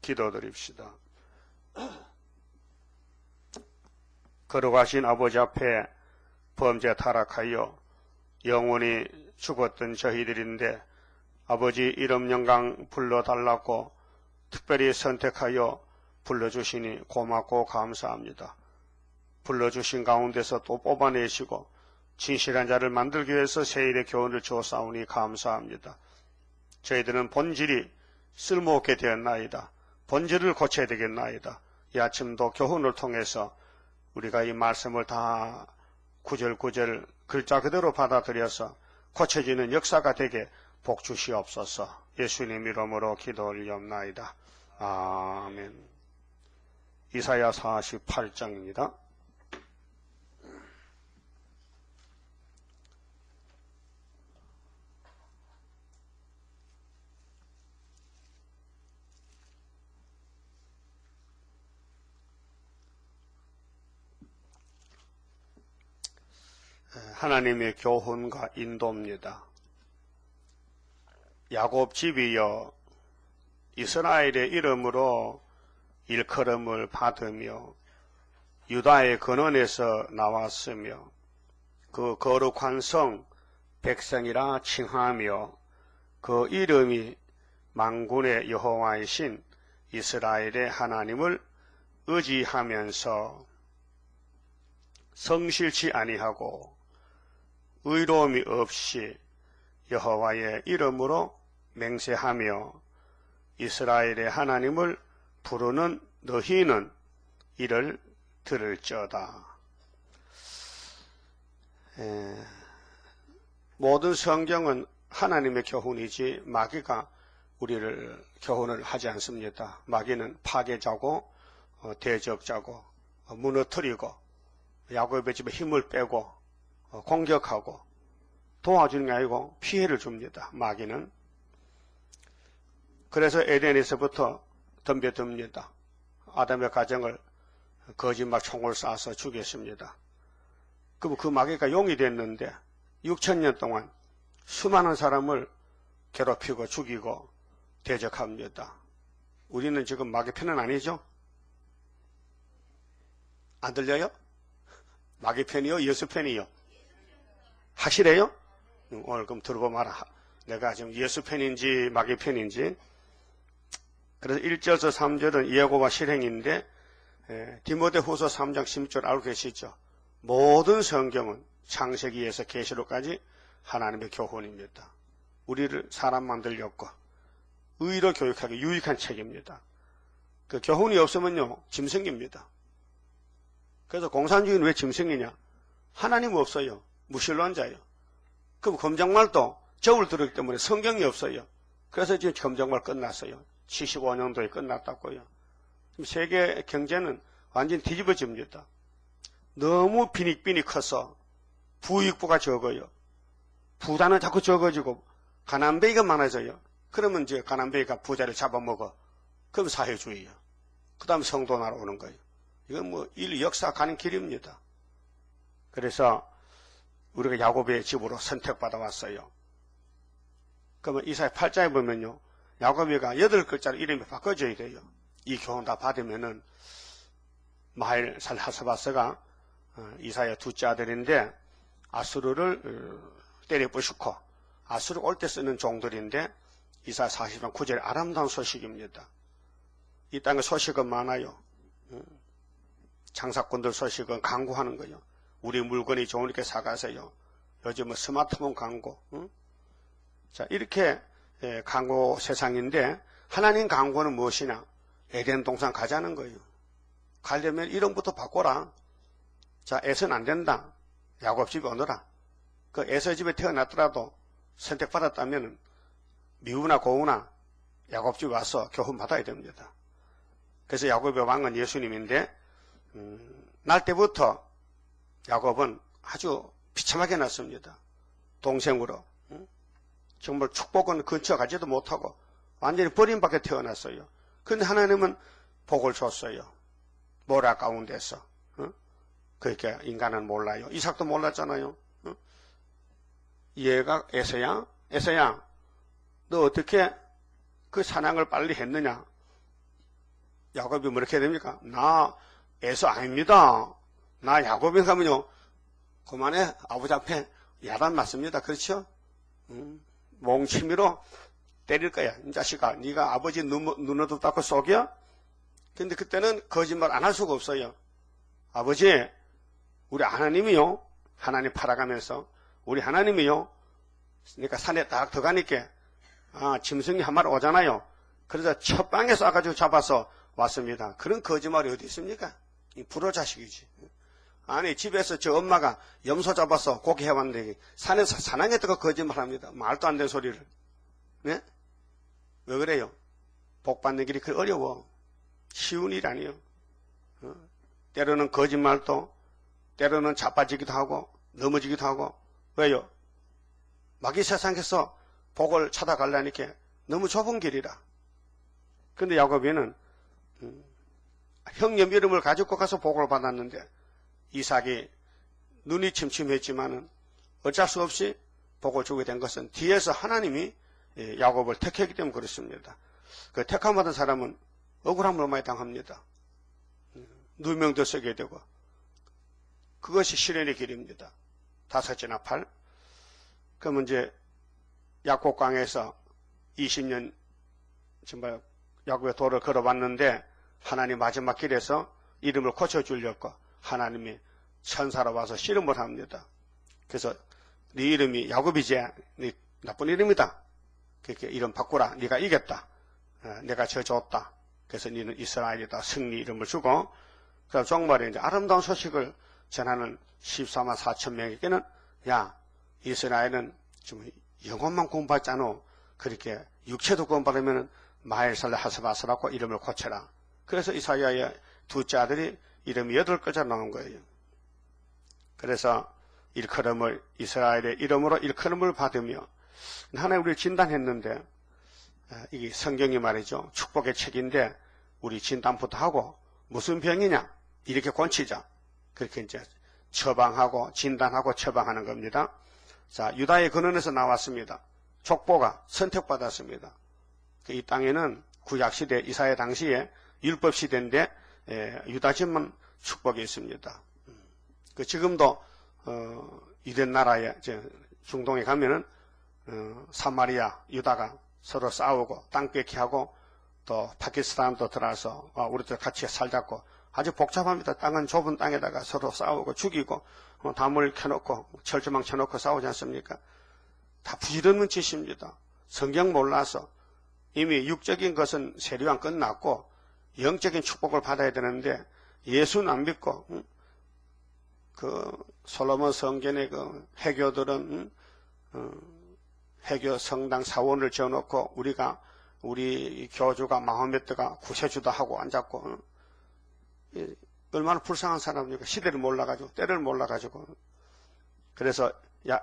기도드립시다. 거룩하신 아버지 앞에 범죄 타락하여 영원히 죽었던 저희들인데 아버지 이름 영광 불러달라고 특별히 선택하여 불러주시니 고맙고 감사합니다. 불러주신 가운데서 또 뽑아내시고 진실한 자를 만들기 위해서 세일의 교훈을 주었사오니 감사합니다. 저희들은 본질이 쓸모없게 되었나이다. 본질을 고쳐야 되겠나이다. 이 아침도 교훈을 통해서 우리가 이 말씀을 다 구절구절 글자 그대로 받아들여서 고쳐지는 역사가 되게 복 주시옵소서. 예수님 이름으로 기도 올리옵나이다. 아멘. 이사야 48장입니다. 하나님의 교훈과 인도입니다. 야곱 집이여 이스라엘의 이름으로 일컬음을 받으며 유다의 근원에서 나왔으며 그 거룩한 성 백성이라 칭하며 그 이름이 만군의 여호와이신 이스라엘의 하나님을 의지하면서 성실치 아니하고 의로움이 없이 여호와의 이름으로 맹세하며 이스라엘의 하나님을 부르는 너희는 이를 들을지어다. 모든 성경은 하나님의 교훈이지 마귀가 우리를 교훈을 하지 않습니다. 마귀는 파괴자고 대적자고 무너뜨리고 야곱의 집에 힘을 빼고 공격하고 도와주는 게 아니고 피해를 줍니다. 마귀는. 그래서 에덴에서부터 덤벼듭니다. 아담의 가정을 거짓말 총을 쏴서 죽였습니다. 그럼 그 마귀가 용이 됐는데 6,000년 동안 수많은 사람을 괴롭히고 죽이고 대적합니다. 우리는 지금 마귀 편은 아니죠? 안 들려요? 마귀 편이요? 예수 편이요? 확실해요? 오늘 그럼 들어보마라. 내가 지금 예수 편인지 마귀 편인지. 그래서 1절에서 3절은 예고와 실행인데 디모데후서 3장 16절 알고 계시죠? 모든 성경은 창세기에서 계시록까지 하나님의 교훈입니다. 우리를 사람 만들려고 의로 교육하기 유익한 책입니다. 그 교훈이 없으면요 짐승입니다. 그래서 공산주의는 왜 짐승이냐? 하나님 없어요. 무신론자예요. 그럼 검정말도 저울 들었기 때문에 성경이 없어요. 그래서 지금 검정말 끝났어요. 75년도에 끝났다고요. 세계 경제는 완전히 뒤집어집니다. 너무 빈익빈이 커서 부익부가 적어요. 부자는 자꾸 적어지고 가난뱅이가 많아져요. 그러면 이제 가난뱅이가 부자를 잡아먹어. 그럼 사회주의예요. 그 다음 성도 날아오는 거예요. 이건 뭐 인류 역사 가는 길입니다. 그래서 우리가 야곱의 집으로 선택받아 왔어요. 그러면 이사야 8장에 보면요. 야곱이가 8글자로 이름이 바꿔져야 돼요. 이 교훈 다 받으면은 마헬 살하스바스가 이사야 둘째 아들인데 아수르를 때려 부수고 아수르 올 때 쓰는 종들인데 이사야 40장 9절 아름다운 소식입니다. 이 땅에 소식은 많아요. 장사꾼들 소식은 광고하는 거예요. 우리 물건이 좋으니까 사가세요. 요즘은 스마트폰 광고. 자, 이렇게 광고 세상인데 하나님 광고는 무엇이냐? 에덴 동산 가자는 거예요. 가려면 이름부터 바꿔라. 자, 에서는 안 된다. 야곱 집에 오너라. 그 에서 집에 태어났더라도 선택받았다면 미우나 고우나 야곱 집에 와서 교훈 받아야 됩니다. 그래서 야곱의 왕은 예수님인데 날 때부터 야곱은 아주 비참하게 났습니다. 동생으로. 정말 축복은 근처 가지도 못하고 완전히 버림받게 태어났어요. 그런데 하나님은 복을 줬어요. 모라 가운데서. 그러니까 인간은 몰라요. 이삭도 몰랐잖아요. 얘가 에서야 너 어떻게 그 사냥을 빨리 했느냐? 야곱이 뭐 이렇게 됩니까? 나 에서 아닙니다. 나 야곱이 가면요. 그만해. 아버지 앞에 야단 맞습니다. 그렇죠? 몽치미로 때릴 거야. 이 자식아, 네가 아버지 눈어도 닦고 속여? 근데 그때는 거짓말 안 할 수가 없어요. 아버지, 우리 하나님이요. 하나님 팔아가면서 우리 하나님이요. 그러니까 산에 딱 들어가니까 짐승이 한 마리 오잖아요. 그래서 첫 방에 쏴가지고 잡아서 왔습니다. 그런 거짓말이 어디 있습니까? 이 불효 자식이지. 아니 집에서 저 엄마가 염소 잡아서 고기 해왔는데 산에서 사냥했다고 거짓말합니다. 말도 안 되는 소리를. 네? 왜 그래요? 복 받는 길이 그리 어려워. 쉬운 일 아니에요. 때로는 거짓말도, 때로는 자빠지기도 하고 넘어지기도 하고. 왜요? 마귀 세상에서 복을 찾아가려니까 너무 좁은 길이라. 근데 야곱이는 형님 이름을 가지고 가서 복을 받았는데 이삭이 눈이 침침했지만은 어쩔 수 없이 복을 주게 된 것은 뒤에서 하나님이 야곱을 택했기 때문에 그렇습니다. 그 택함 받은 사람은 억울함을 많이 당합니다. 누명도 쓰게 되고 그것이 시련의 길입니다. 다섯째 나팔. 그러면 이제 약곡강에서 20년 정말 야곱의 도를 걸어봤는데 하나님 마지막 길에서 이름을 고쳐주려고 하나님이 천사로 와서 씨름을 합니다. 그래서 네 이름이 야곱이지, 네 나쁜 이름이다. 그렇게 이름 바꾸라. 네가 이겼다. 내가 저 줬다. 그래서 너는 이스라엘이다. 승리 이름을 주고, 그래서 정말에 이제 아름다운 소식을 전하는 14만 4천 명에게는 야, 이스라엘은 좀 영혼만 구원받잖아. 그렇게 육체도 구원받으면 마엘살레 하스바스라고 이름을 고쳐라. 그래서 이사야의 둘째 아들이 이름이 8글자 나온 거예요. 그래서 일컬음을 이스라엘의 이름으로 일컬음을 받으며 하나님 우리를 진단했는데 이게 성경이 말이죠. 축복의 책인데 우리 진단부터 하고 무슨 병이냐 이렇게 고치자. 그렇게 이제 처방하고 진단하고 처방하는 겁니다. 자, 유다의 근원에서 나왔습니다. 족보가 선택받았습니다. 이 땅에는 구약시대 이사야 당시에 율법시대인데 유다지만 축복이 있습니다. 지금도 이런 나라에 중동에 가면은 사마리아 유다가 서로 싸우고 땅 뺏기하고 또 파키스탄도 들어와서 우리들 같이 살자고 아주 복잡합니다. 땅은 좁은 땅에다가 서로 싸우고 죽이고 담을 켜놓고 철조망 켜놓고 싸우지 않습니까? 다 부질없는 짓입니다. 성경 몰라서 이미 육적인 것은 세례왕 끝났고 영적인 축복을 받아야 되는데 예수는 안 믿고 그 솔로몬 성전의 그 해교들은 해교 성당 사원을 지어놓고 우리 교주가 마호메트가 구세주도 하고 앉았고 얼마나 불쌍한 사람입니까? 시대를 몰라가지고 때를 몰라가지고 그래서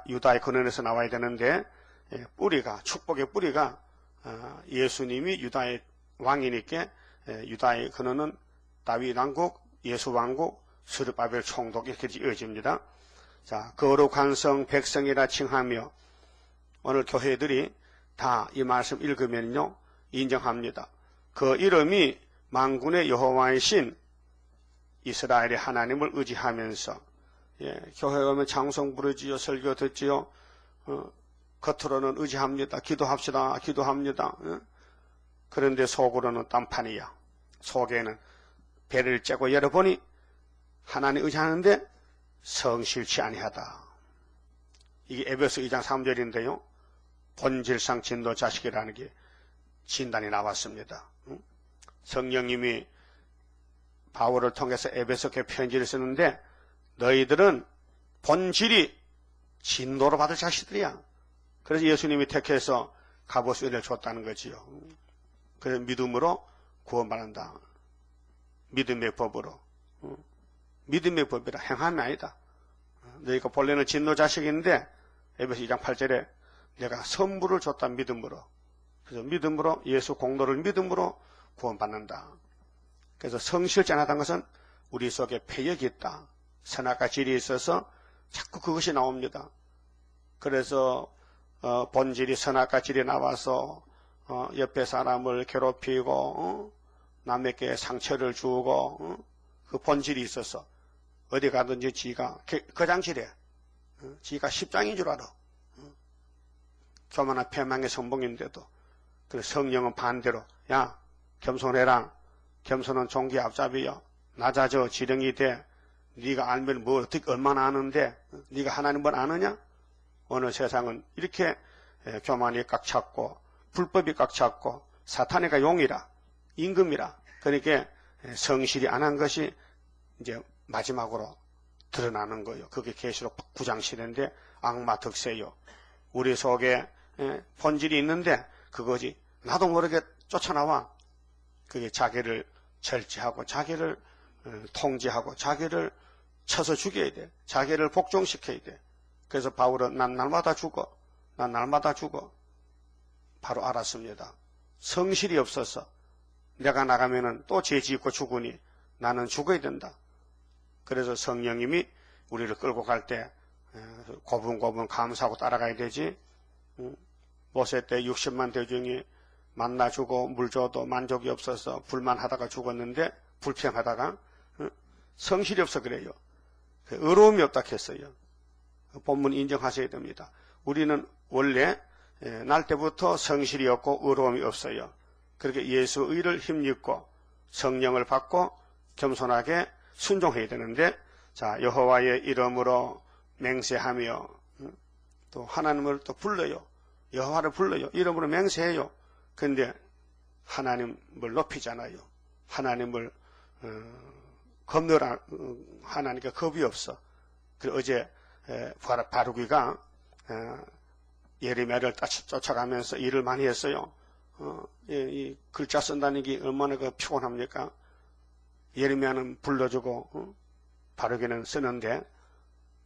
유다의 근원에서 나와야 되는데 뿌리가 축복의 뿌리가 예수님이 유다의 왕이니까 유다의 근원은 다윗 왕국, 예수 왕국, 스룹바벨 총독 이렇게 이어집니다. 자, 거룩한 성 백성이라 칭하며 오늘 교회들이 다 이 말씀 읽으면요 인정합니다. 그 이름이 만군의 여호와이신 이스라엘의 하나님을 의지하면서 교회 오면 찬송 부르지요, 설교 듣지요. 겉으로는 의지합니다. 기도합시다. 기도합니다. 그런데 속으로는 딴판이야. 속에는 배를 째고 열어보니 하나님 의지하는데 성실치 아니하다. 이게 에베소 2장 3절인데요. 본질상 진노 자식이라는 게 진단이 나왔습니다. 성령님이 바울을 통해서 에베소교회 편지를 쓰는데 너희들은 본질이 진노로 받을 자식들이야. 그래서 예수님이 택해서 갑옷 은혜를 줬다는 거지요. 그래서 믿음으로 구원받는다. 믿음의 법으로. 믿음의 법이라 행함이 아니다. 너희가 본래는 진노 자식인데 에베소 2장 8절에 내가 선물을 줬다 믿음으로. 그래서 믿음으로 예수 공로를 믿음으로 구원받는다. 그래서 성실치 않았다는 것은 우리 속에 패역이 있다. 선악과 질이 있어서 자꾸 그것이 나옵니다. 그래서 본질이 선악과 질이 나와서 옆에 사람을 괴롭히고 남에게 상처를 주고 그 본질이 있어서 어디 가든지 지가 거장질해. 지가 십장인 줄 알아. 교만한 패망의 선봉인데도. 그래서 성령은 반대로 야 겸손해라. 겸손은 종기 앞잡이여. 낮아져 지령이 돼. 네가 알면 뭐 어떻게 얼마나 아는데 네가 하나님을 아느냐? 어느 세상은 이렇게 교만이 꽉 찼고 불법이 꽉 찼고 사탄이가 용이라 임금이라. 그러니까 성실이 안 한 것이 이제 마지막으로 드러나는 거예요. 그게 계시록 9장 시대인데 악마 득세요. 우리 속에 본질이 있는데 그거지 나도 모르게 쫓아나와. 그게 자기를 절제하고 자기를 통제하고 자기를 쳐서 죽여야 돼. 자기를 복종시켜야 돼. 그래서 바울은 난 날마다 죽어. 난 날마다 죽어. 바로 알았습니다. 성실이 없어서 내가 나가면은 또 죄 짓고 죽으니 나는 죽어야 된다. 그래서 성령님이 우리를 끌고 갈 때 고분고분 감사하고 따라가야 되지. 모세 때 60만 대중이 만나 주고 물 줘도 만족이 없어서 불만하다가 죽었는데 불평하다가 성실이 없어 그래요. 의로움이 없다 했어요. 본문 인정하셔야 됩니다. 우리는 원래 날 때부터 성실이 없고 의로움이 없어요. 그렇게 예수 의를 힘입고 성령을 받고 겸손하게 순종해야 되는데, 자 여호와의 이름으로 맹세하며 또 하나님을 또 불러요. 여호와를 불러요. 이름으로 맹세해요. 그런데 하나님을 높이잖아요. 하나님을 겁내라. 하나님께 겁이 없어. 그래서 어제 바루기가 예레미야를 쫓아가면서 일을 많이 했어요. 이 글자 쓴다는 게 얼마나 피곤합니까? 예레미야는 불러주고 바루기는 쓰는데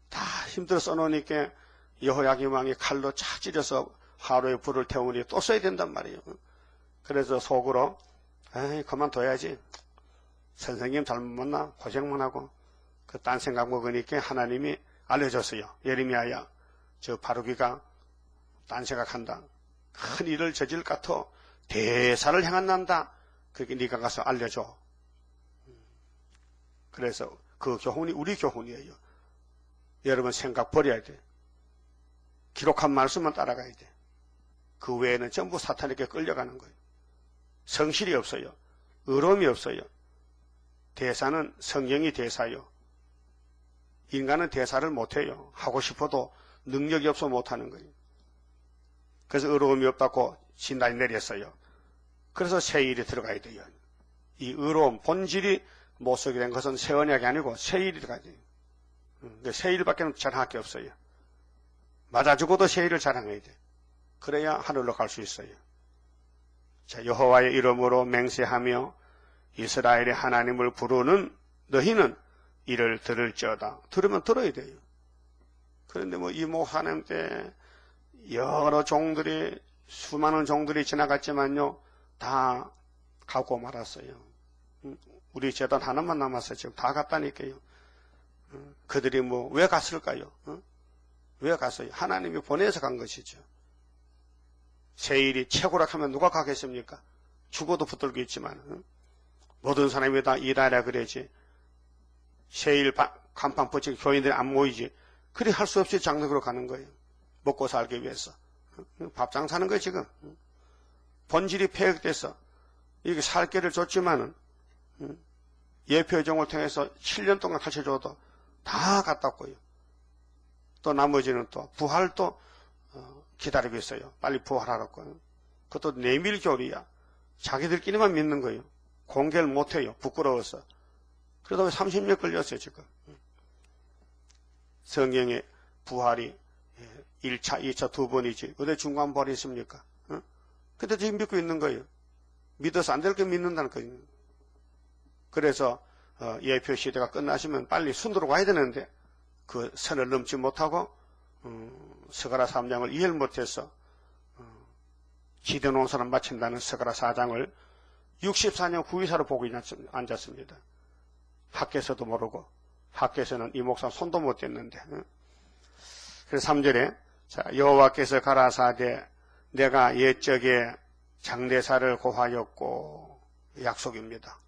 다 힘들어 써놓으니까 여호야김 왕이 칼로 착 찢어서 하루에 불을 태우니 또 써야 된단 말이에요. 그래서 속으로 에이 그만둬야지. 선생님 잘못 만나 고생만 하고 그 딴 생각 먹으니까 하나님이 알려줬어요. 예레미야야, 저 바루기가 딴 생각한다. 큰 일을 저질 같아. 대사를 행한단다. 그렇게 네가 가서 알려줘. 그래서 그 교훈이 우리 교훈이에요. 여러분 생각 버려야 돼. 기록한 말씀만 따라가야 돼. 그 외에는 전부 사탄에게 끌려가는 거예요. 성실이 없어요. 의로움이 없어요. 대사는 성령이 대사요. 인간은 대사를 못해요. 하고 싶어도 능력이 없어 못하는 거예요. 그래서 의로움이 없다고 진단이 내렸어요. 그래서 세일이 들어가야 돼요. 이 의로움, 본질이 모색이 된 것은 새 언약이 아니고 세일이 들어가야 돼요. 세일밖에 자랑할 게 없어요. 맞아 죽어도 세일을 자랑해야 돼. 그래야 하늘로 갈 수 있어요. 자, 여호와의 이름으로 맹세하며 이스라엘의 하나님을 부르는 너희는 이를 들을지어다. 들으면 들어야 돼요. 그런데 뭐 이 목사님 때 여러 종들이 수많은 종들이 지나갔지만요 다 가고 말았어요. 우리 재단 하나만 남았어요. 지금 다 갔다니까요. 그들이 뭐 왜 갔을까요? 왜 갔어요? 하나님이 보내서 간 것이죠. 세일이 최고라 하면 누가 가겠습니까? 죽어도 붙들고 있지만 모든 사람이 다 일하라 그래지. 세일 간판 붙이고 교인들이 안 모이지. 그리 할 수 없이 장로교로 가는 거예요. 먹고 살기 위해서. 밥장 사는 거예요 지금. 본질이 폐역돼서 이게 살 길을 줬지만은 예표종을 통해서 7년 동안 가르쳐줘도 다 갔다고요. 또 나머지는 또 부활도 기다리고 있어요. 빨리 부활하라고. 그것도 내밀교리야. 자기들끼리만 믿는 거예요. 공개를 못해요. 부끄러워서. 그러다 30년 걸렸어요 지금. 성경의 부활이 1차, 2차 두 번이지. 어디 중간 부활이 있습니까? 근데 지금 믿고 있는 거예요. 믿어서 안 될 게 믿는다는 거예요. 그래서 예표 시대가 끝나시면 빨리 순도로 와야 되는데 그 선을 넘지 못하고 스가랴 3장을 이해를 못해서 기대논사를 마친다는 스가랴 4장을 64년 후의사로 보고 앉았습니다. 학교에서도 모르고 학교에서는 이 목사 손도 못 댔는데. 그래서 3절에 자 여호와께서 가라사대 내가 옛적에 장대사를 고하였고 약속입니다.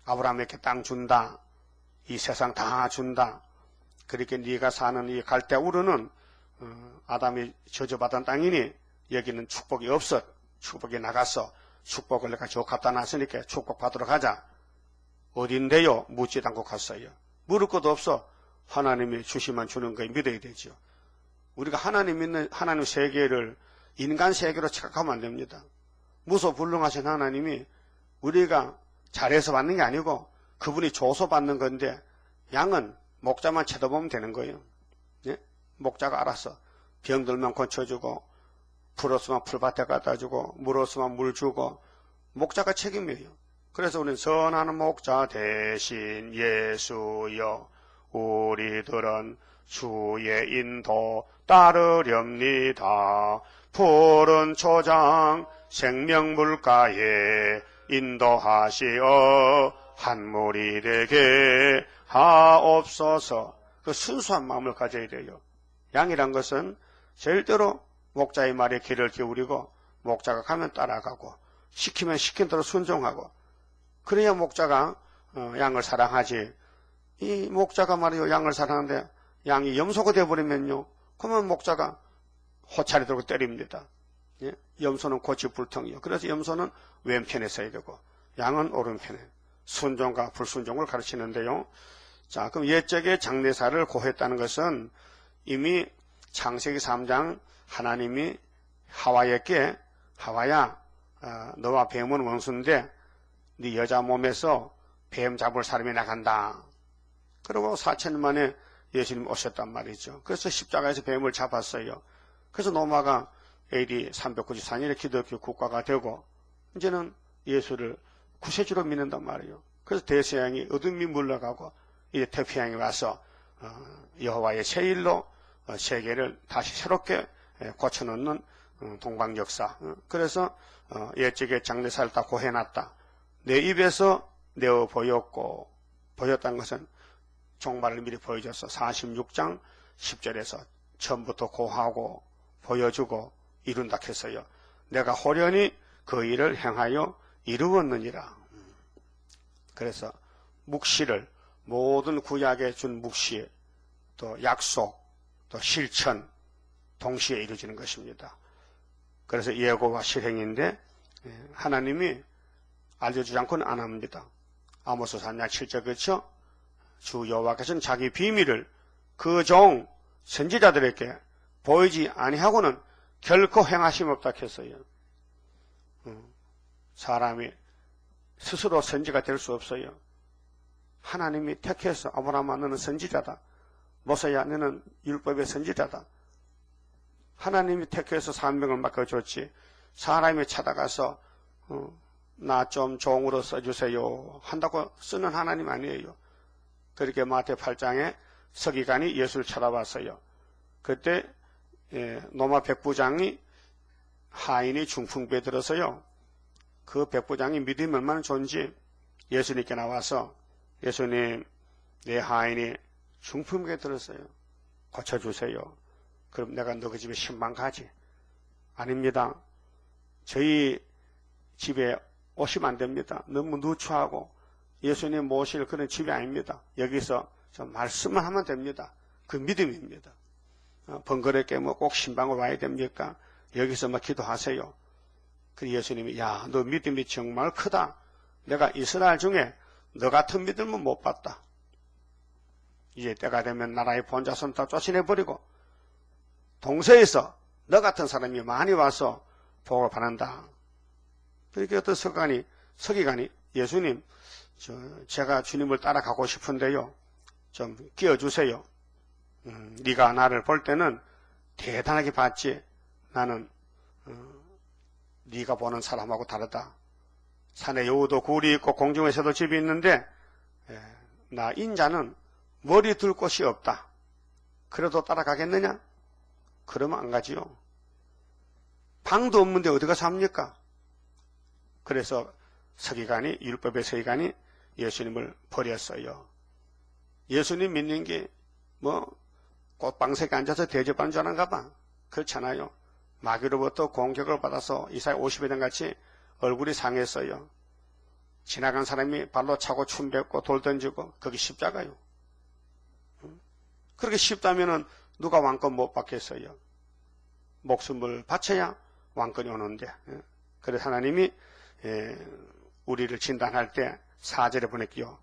아브라함에게 땅 준다. 이 세상 다 준다. 그렇게 네가 사는 이 갈대 우르는 아담이 저주받은 땅이니 여기는 축복이 없어. 축복이 나갔어. 축복을 내가 저 갖다 놨으니까 축복받으러 가자. 어딘데요? 묻지도 않고 갔어요. 물을 것도 없어. 하나님이 주시면 주는 거 믿어야 되죠. 우리가 하나님 믿는 하나님 세계를 인간 세계로 착각하면 안 됩니다. 무소불능하신 하나님이 우리가 잘해서 받는 게 아니고 그분이 줘서 받는 건데 양은 목자만 쳐다보면 되는 거예요. 예? 목자가 알아서 병들면 고쳐주고 풀 없으면 풀밭에 갖다 주고 물 없으면 물 주고 목자가 책임이에요. 그래서 우리는 선한 목자 대신 예수여 우리들은 주의 인도 따르렵니다. 푸른 초장 생명물가에 인도하시어 한 무리 되게 하옵소서. 그 순수한 마음을 가져야 돼요. 양이란 것은 절대로 목자의 말에 귀를 기울이고 목자가 가면 따라가고 시키면 시킨 대로 순종하고 그래야 목자가 양을 사랑하지. 이 목자가 말이요 양을 사랑하는데 양이 염소가 되어버리면요 그러면 목자가 호차리 들고 때립니다. 예? 염소는 고치불통이요. 그래서 염소는 왼편에 서야 되고 양은 오른편에 순종과 불순종을 가르치는데요. 자, 그럼 옛적의 장례사를 고했다는 것은 이미 창세기 3장 하나님이 하와에게 하와야 너와 뱀은 원수인데 네 여자 몸에서 뱀 잡을 사람이 나간다. 그리고 4,000년 만에 예수님 오셨단 말이죠. 그래서 십자가에서 뱀을 잡았어요. 그래서 로마가 AD 394년에 기독교 국가가 되고 이제는 예수를 구세주로 믿는단 말이에요. 그래서 대서양이 어둠이 물러가고 이제 태평양이 와서 여호와의 세일로 세계를 다시 새롭게 고쳐놓는 동방 역사. 그래서 옛적의 장례사를 다 고해놨다. 내 입에서 내어 보였고 보였다는 것은 종말을 미리 보여줘서 46장 10절에서 처음부터 고하고 보여주고 이룬다 했어요. 내가 호련히 그 일을 행하여 이루었느니라. 그래서 묵시를 모든 구약에 준 묵시 또 약속 또 실천 동시에 이루어지는 것입니다. 그래서 예고와 실행인데 하나님이 알려주지 않고는 안 합니다. 아모스 3장 7절 그렇죠? 주 여호와께서는 자기 비밀을 그 종 선지자들에게 보이지 아니하고는 결코 행하심 없다 했어요. 사람이 스스로 선지가 될 수 없어요. 하나님이 택해서 아브라함아 너는 선지자다. 모세야 너는 율법의 선지자다. 하나님이 택해서 사명을 맡겨줬지 사람이 찾아가서 나 좀 종으로 써주세요 한다고 쓰는 하나님 아니에요. 그렇게 마태 8장에 서기관이 예수를 찾아왔어요. 그때 로마 백부장이 하인이 중풍부에 들어서요. 그 백부장이 믿음이 얼마나 좋은지 예수님께 나와서 예수님 내 하인이 중풍부에 들었어요. 고쳐주세요. 그럼 내가 너 그 집에 신방 가지. 아닙니다. 저희 집에 오시면 안 됩니다. 너무 누추하고 예수님 모실 그런 집이 아닙니다. 여기서 좀 말씀만 하면 됩니다. 그 믿음입니다. 번거롭게 뭐 꼭 신방을 와야 됩니까? 여기서 뭐 기도하세요. 그 예수님이 야, 너 믿음이 정말 크다. 내가 이스라엘 중에 너 같은 믿음은 못 봤다. 이제 때가 되면 나라의 본자손 다 쫓아내버리고 동서에서 너 같은 사람이 많이 와서 복을 받는다. 그렇게 어떤 서기관이 예수님 제가 주님을 따라가고 싶은데요. 좀 끼워주세요. 네가 나를 볼 때는 대단하게 봤지. 나는 네가 보는 사람하고 다르다. 산에 여우도 굴이 있고 공중에서도 집이 있는데 나 인자는 머리 둘 곳이 없다. 그래도 따라가겠느냐? 그러면 안 가지요. 방도 없는데 어디가 삽니까? 그래서 서기관이 율법의 서기관이 예수님을 버렸어요. 예수님 믿는 게 뭐 꽃방석에 앉아서 대접하는 줄 아는가 봐. 그렇잖아요. 마귀로부터 공격을 받아서 이사야 50여 년 같이 얼굴이 상했어요. 지나간 사람이 발로 차고 춤 뱉고 돌 던지고 그게 십자가요. 그렇게 쉽다면은 누가 왕권 못 받겠어요? 목숨을 바쳐야 왕권이 오는데. 그래서 하나님이 우리를 진단할 때 4절에 보냈기요.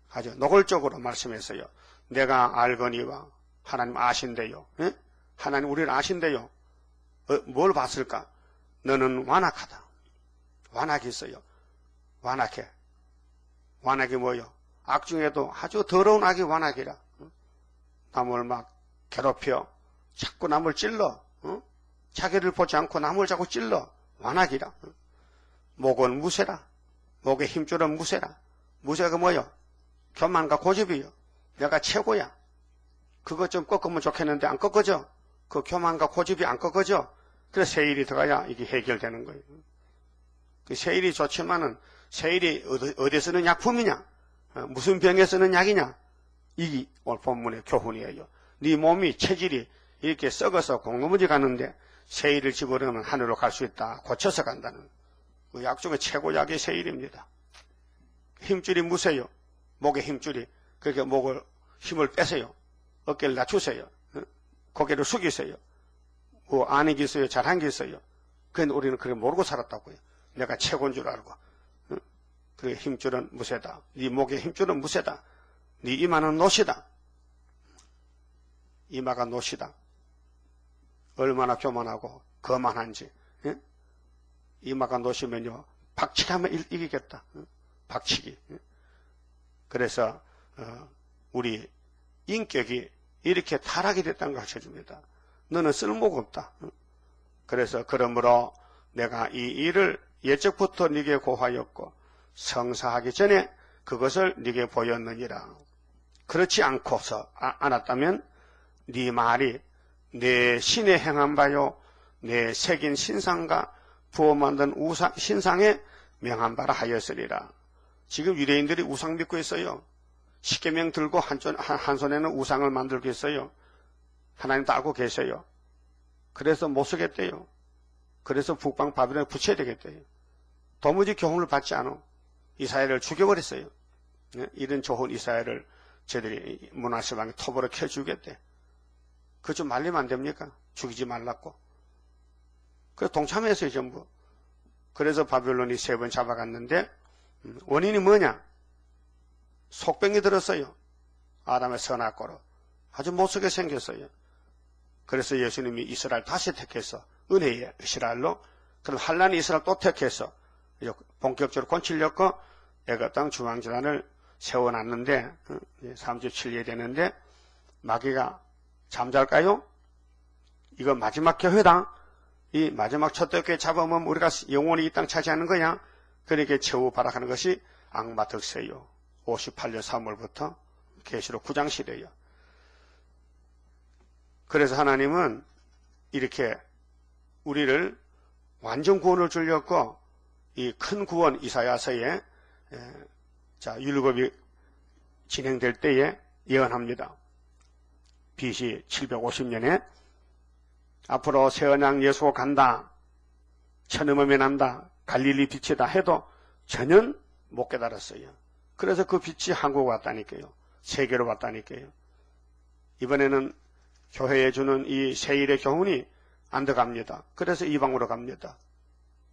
아주 노골적으로 말씀했어요. 내가 알거니와 하나님 아신대요. 하나님 우리를 아신대요. 뭘 봤을까? 너는 완악하다. 완악이 있어요. 완악해. 완악이 뭐요? 악 중에도 아주 더러운 악이 완악이라. 남을 막 괴롭혀. 자꾸 남을 찔러. 자기를 보지 않고 남을 자꾸 찔러. 완악이라. 목은 무쇠라. 목에 힘줄은 무쇠라. 무쇠가 뭐요? 교만과 고집이요. 내가 최고야. 그것 좀 꺾으면 좋겠는데 안 꺾어져. 그 교만과 고집이 안 꺾어져. 그래서 세일이 들어가야 이게 해결되는 거예요. 그 세일이 좋지만은 세일이 어디에 쓰는 약품이냐? 무슨 병에 쓰는 약이냐? 이게 오늘 본문의 교훈이에요. 네 몸이 체질이 이렇게 썩어서 공로무지 가는데 세일을 집어넣으면 하늘로 갈 수 있다. 고쳐서 간다는. 그 약 중에 최고약이 세일입니다. 힘줄이 무세요. 목에 힘줄이. 그렇게 목을 힘을 빼세요. 어깨를 낮추세요. 고개를 숙이세요. 뭐 아는 게 있어요. 잘한 게 있어요. 그런데 우리는 그렇게 모르고 살았다고요. 내가 최고인 줄 알고. 그래 힘줄은 무쇠다. 네 목의 힘줄은 무쇠다. 네 이마는 노시다. 이마가 노시다. 얼마나 교만하고 거만한지. 이마가 노시면요. 박치기하면 이기겠다. 박치기. 그래서 우리 인격이 이렇게 타락이 됐다는 걸 가르쳐줍니다. 너는 쓸모가 없다. 그래서 그러므로 내가 이 일을 예적부터 네게 고하였고 성사하기 전에 그것을 네게 보였느니라. 그렇지 않고서 않았다면 네 말이 내 신에 행한 바요 내 새긴 신상과 부어 만든 신상에 명한 바라 하였으리라. 지금 유대인들이 우상 믿고 있어요. 십계명 들고 한 손에는 우상을 만들고 있어요. 하나님도 알고 계세요. 그래서 못 쓰겠대요. 그래서 북방 바빌론에 붙여야 되겠대요. 도무지 교훈을 받지 않아 이스라엘을 죽여버렸어요. 이런 좋은 이스라엘을 저들이 문하시방에 톱으로 켜주겠대. 그거 좀 말리면 안 됩니까? 죽이지 말라고. 그래서 동참했어요, 전부. 그래서 바빌론이 3번 잡아갔는데 원인이 뭐냐? 속병이 들었어요. 아담의 선악과로. 아주 못쓰게 생겼어요. 그래서 예수님이 이스라엘 다시 택해서 은혜의 이스라엘로 그럼 한란이 이스라엘 또 택해서 본격적으로 권치려고 애굽 땅 중앙재단을 세워놨는데 37년 되는데 마귀가 잠잘까요? 이거 마지막 교회당 이 마지막 첫째 교회 잡으면 우리가 영원히 이 땅 차지하는 거야. 그렇게 최후 발악하는 것이 악마 득세요. 58년 3월부터 계시록 9장 시대예요. 그래서 하나님은 이렇게 우리를 완전 구원을 주려고 이 큰 구원 이사야서에 율법이 진행될 때에 예언합니다. BC 750년에 앞으로 새 언약 예수가 간다. 천음음이 난다. 갈릴리 빛이다 해도 전혀 못 깨달았어요. 그래서 그 빛이 한국 왔다니까요. 세계로 왔다니까요. 이번에는 교회에 주는 이 세일의 교훈이 안 들어갑니다. 그래서 이방으로 갑니다.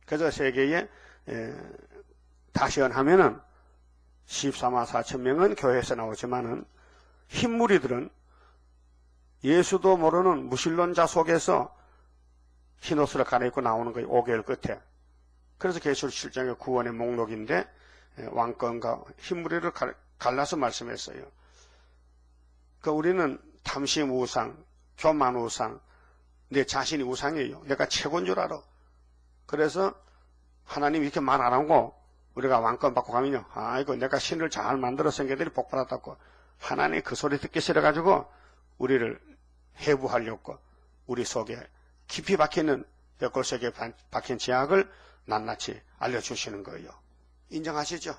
그래서 세계에 다시언하면은 14만 4천 명은 교회에서 나오지만은 흰무리들은 예수도 모르는 무신론자 속에서 흰옷을 갈아입고 나오는 거예요. 5개월 끝에. 그래서 계시록 7장의 구원의 목록인데 왕권과 흰무리를 갈라서 말씀했어요. 그러니까 우리는 탐심 우상, 교만 우상, 내 자신이 우상이에요. 내가 최고인 줄 알아. 그래서 하나님이 이렇게 말 안 하고 우리가 왕권 받고 가면요. 아이고 내가 신을 잘 만들어서 생겨들이 복 받았다고. 하나님이 그 소리 듣기 싫어가지고 우리를 해부하려고 우리 속에 깊이 박히는 벽골 속에 박힌 죄악을 낱낱이 알려주시는 거예요. 인정하시죠?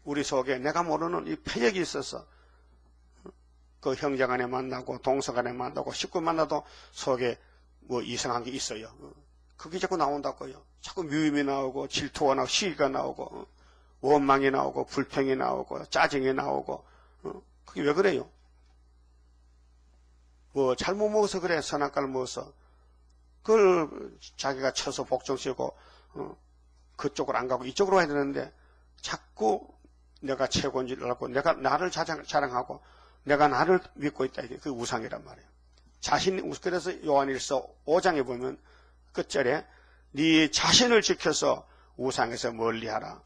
우리 속에 내가 모르는 이 패역이 있어서 그 형제간에 만나고 동서간에 만나고 식구 만나도 속에 뭐 이상한 게 있어요. 그게 자꾸 나온다고요. 자꾸 미움이 나오고 질투가 나오고 시기가 나오고 원망이 나오고 불평이 나오고 짜증이 나오고 그게 왜 그래요? 뭐 잘못 먹어서 그래. 선악과를 먹어서 그걸 자기가 쳐서 복종시고 그쪽으로 안 가고 이쪽으로 와야 되는데 자꾸 내가 최고인 줄 알고 내가 나를 자랑하고 내가 나를 믿고 있다. 이게 그 우상이란 말이에요. 그래서 요한일서 5장에 보면 끝절에 네 자신을 지켜서 우상에서 멀리하라.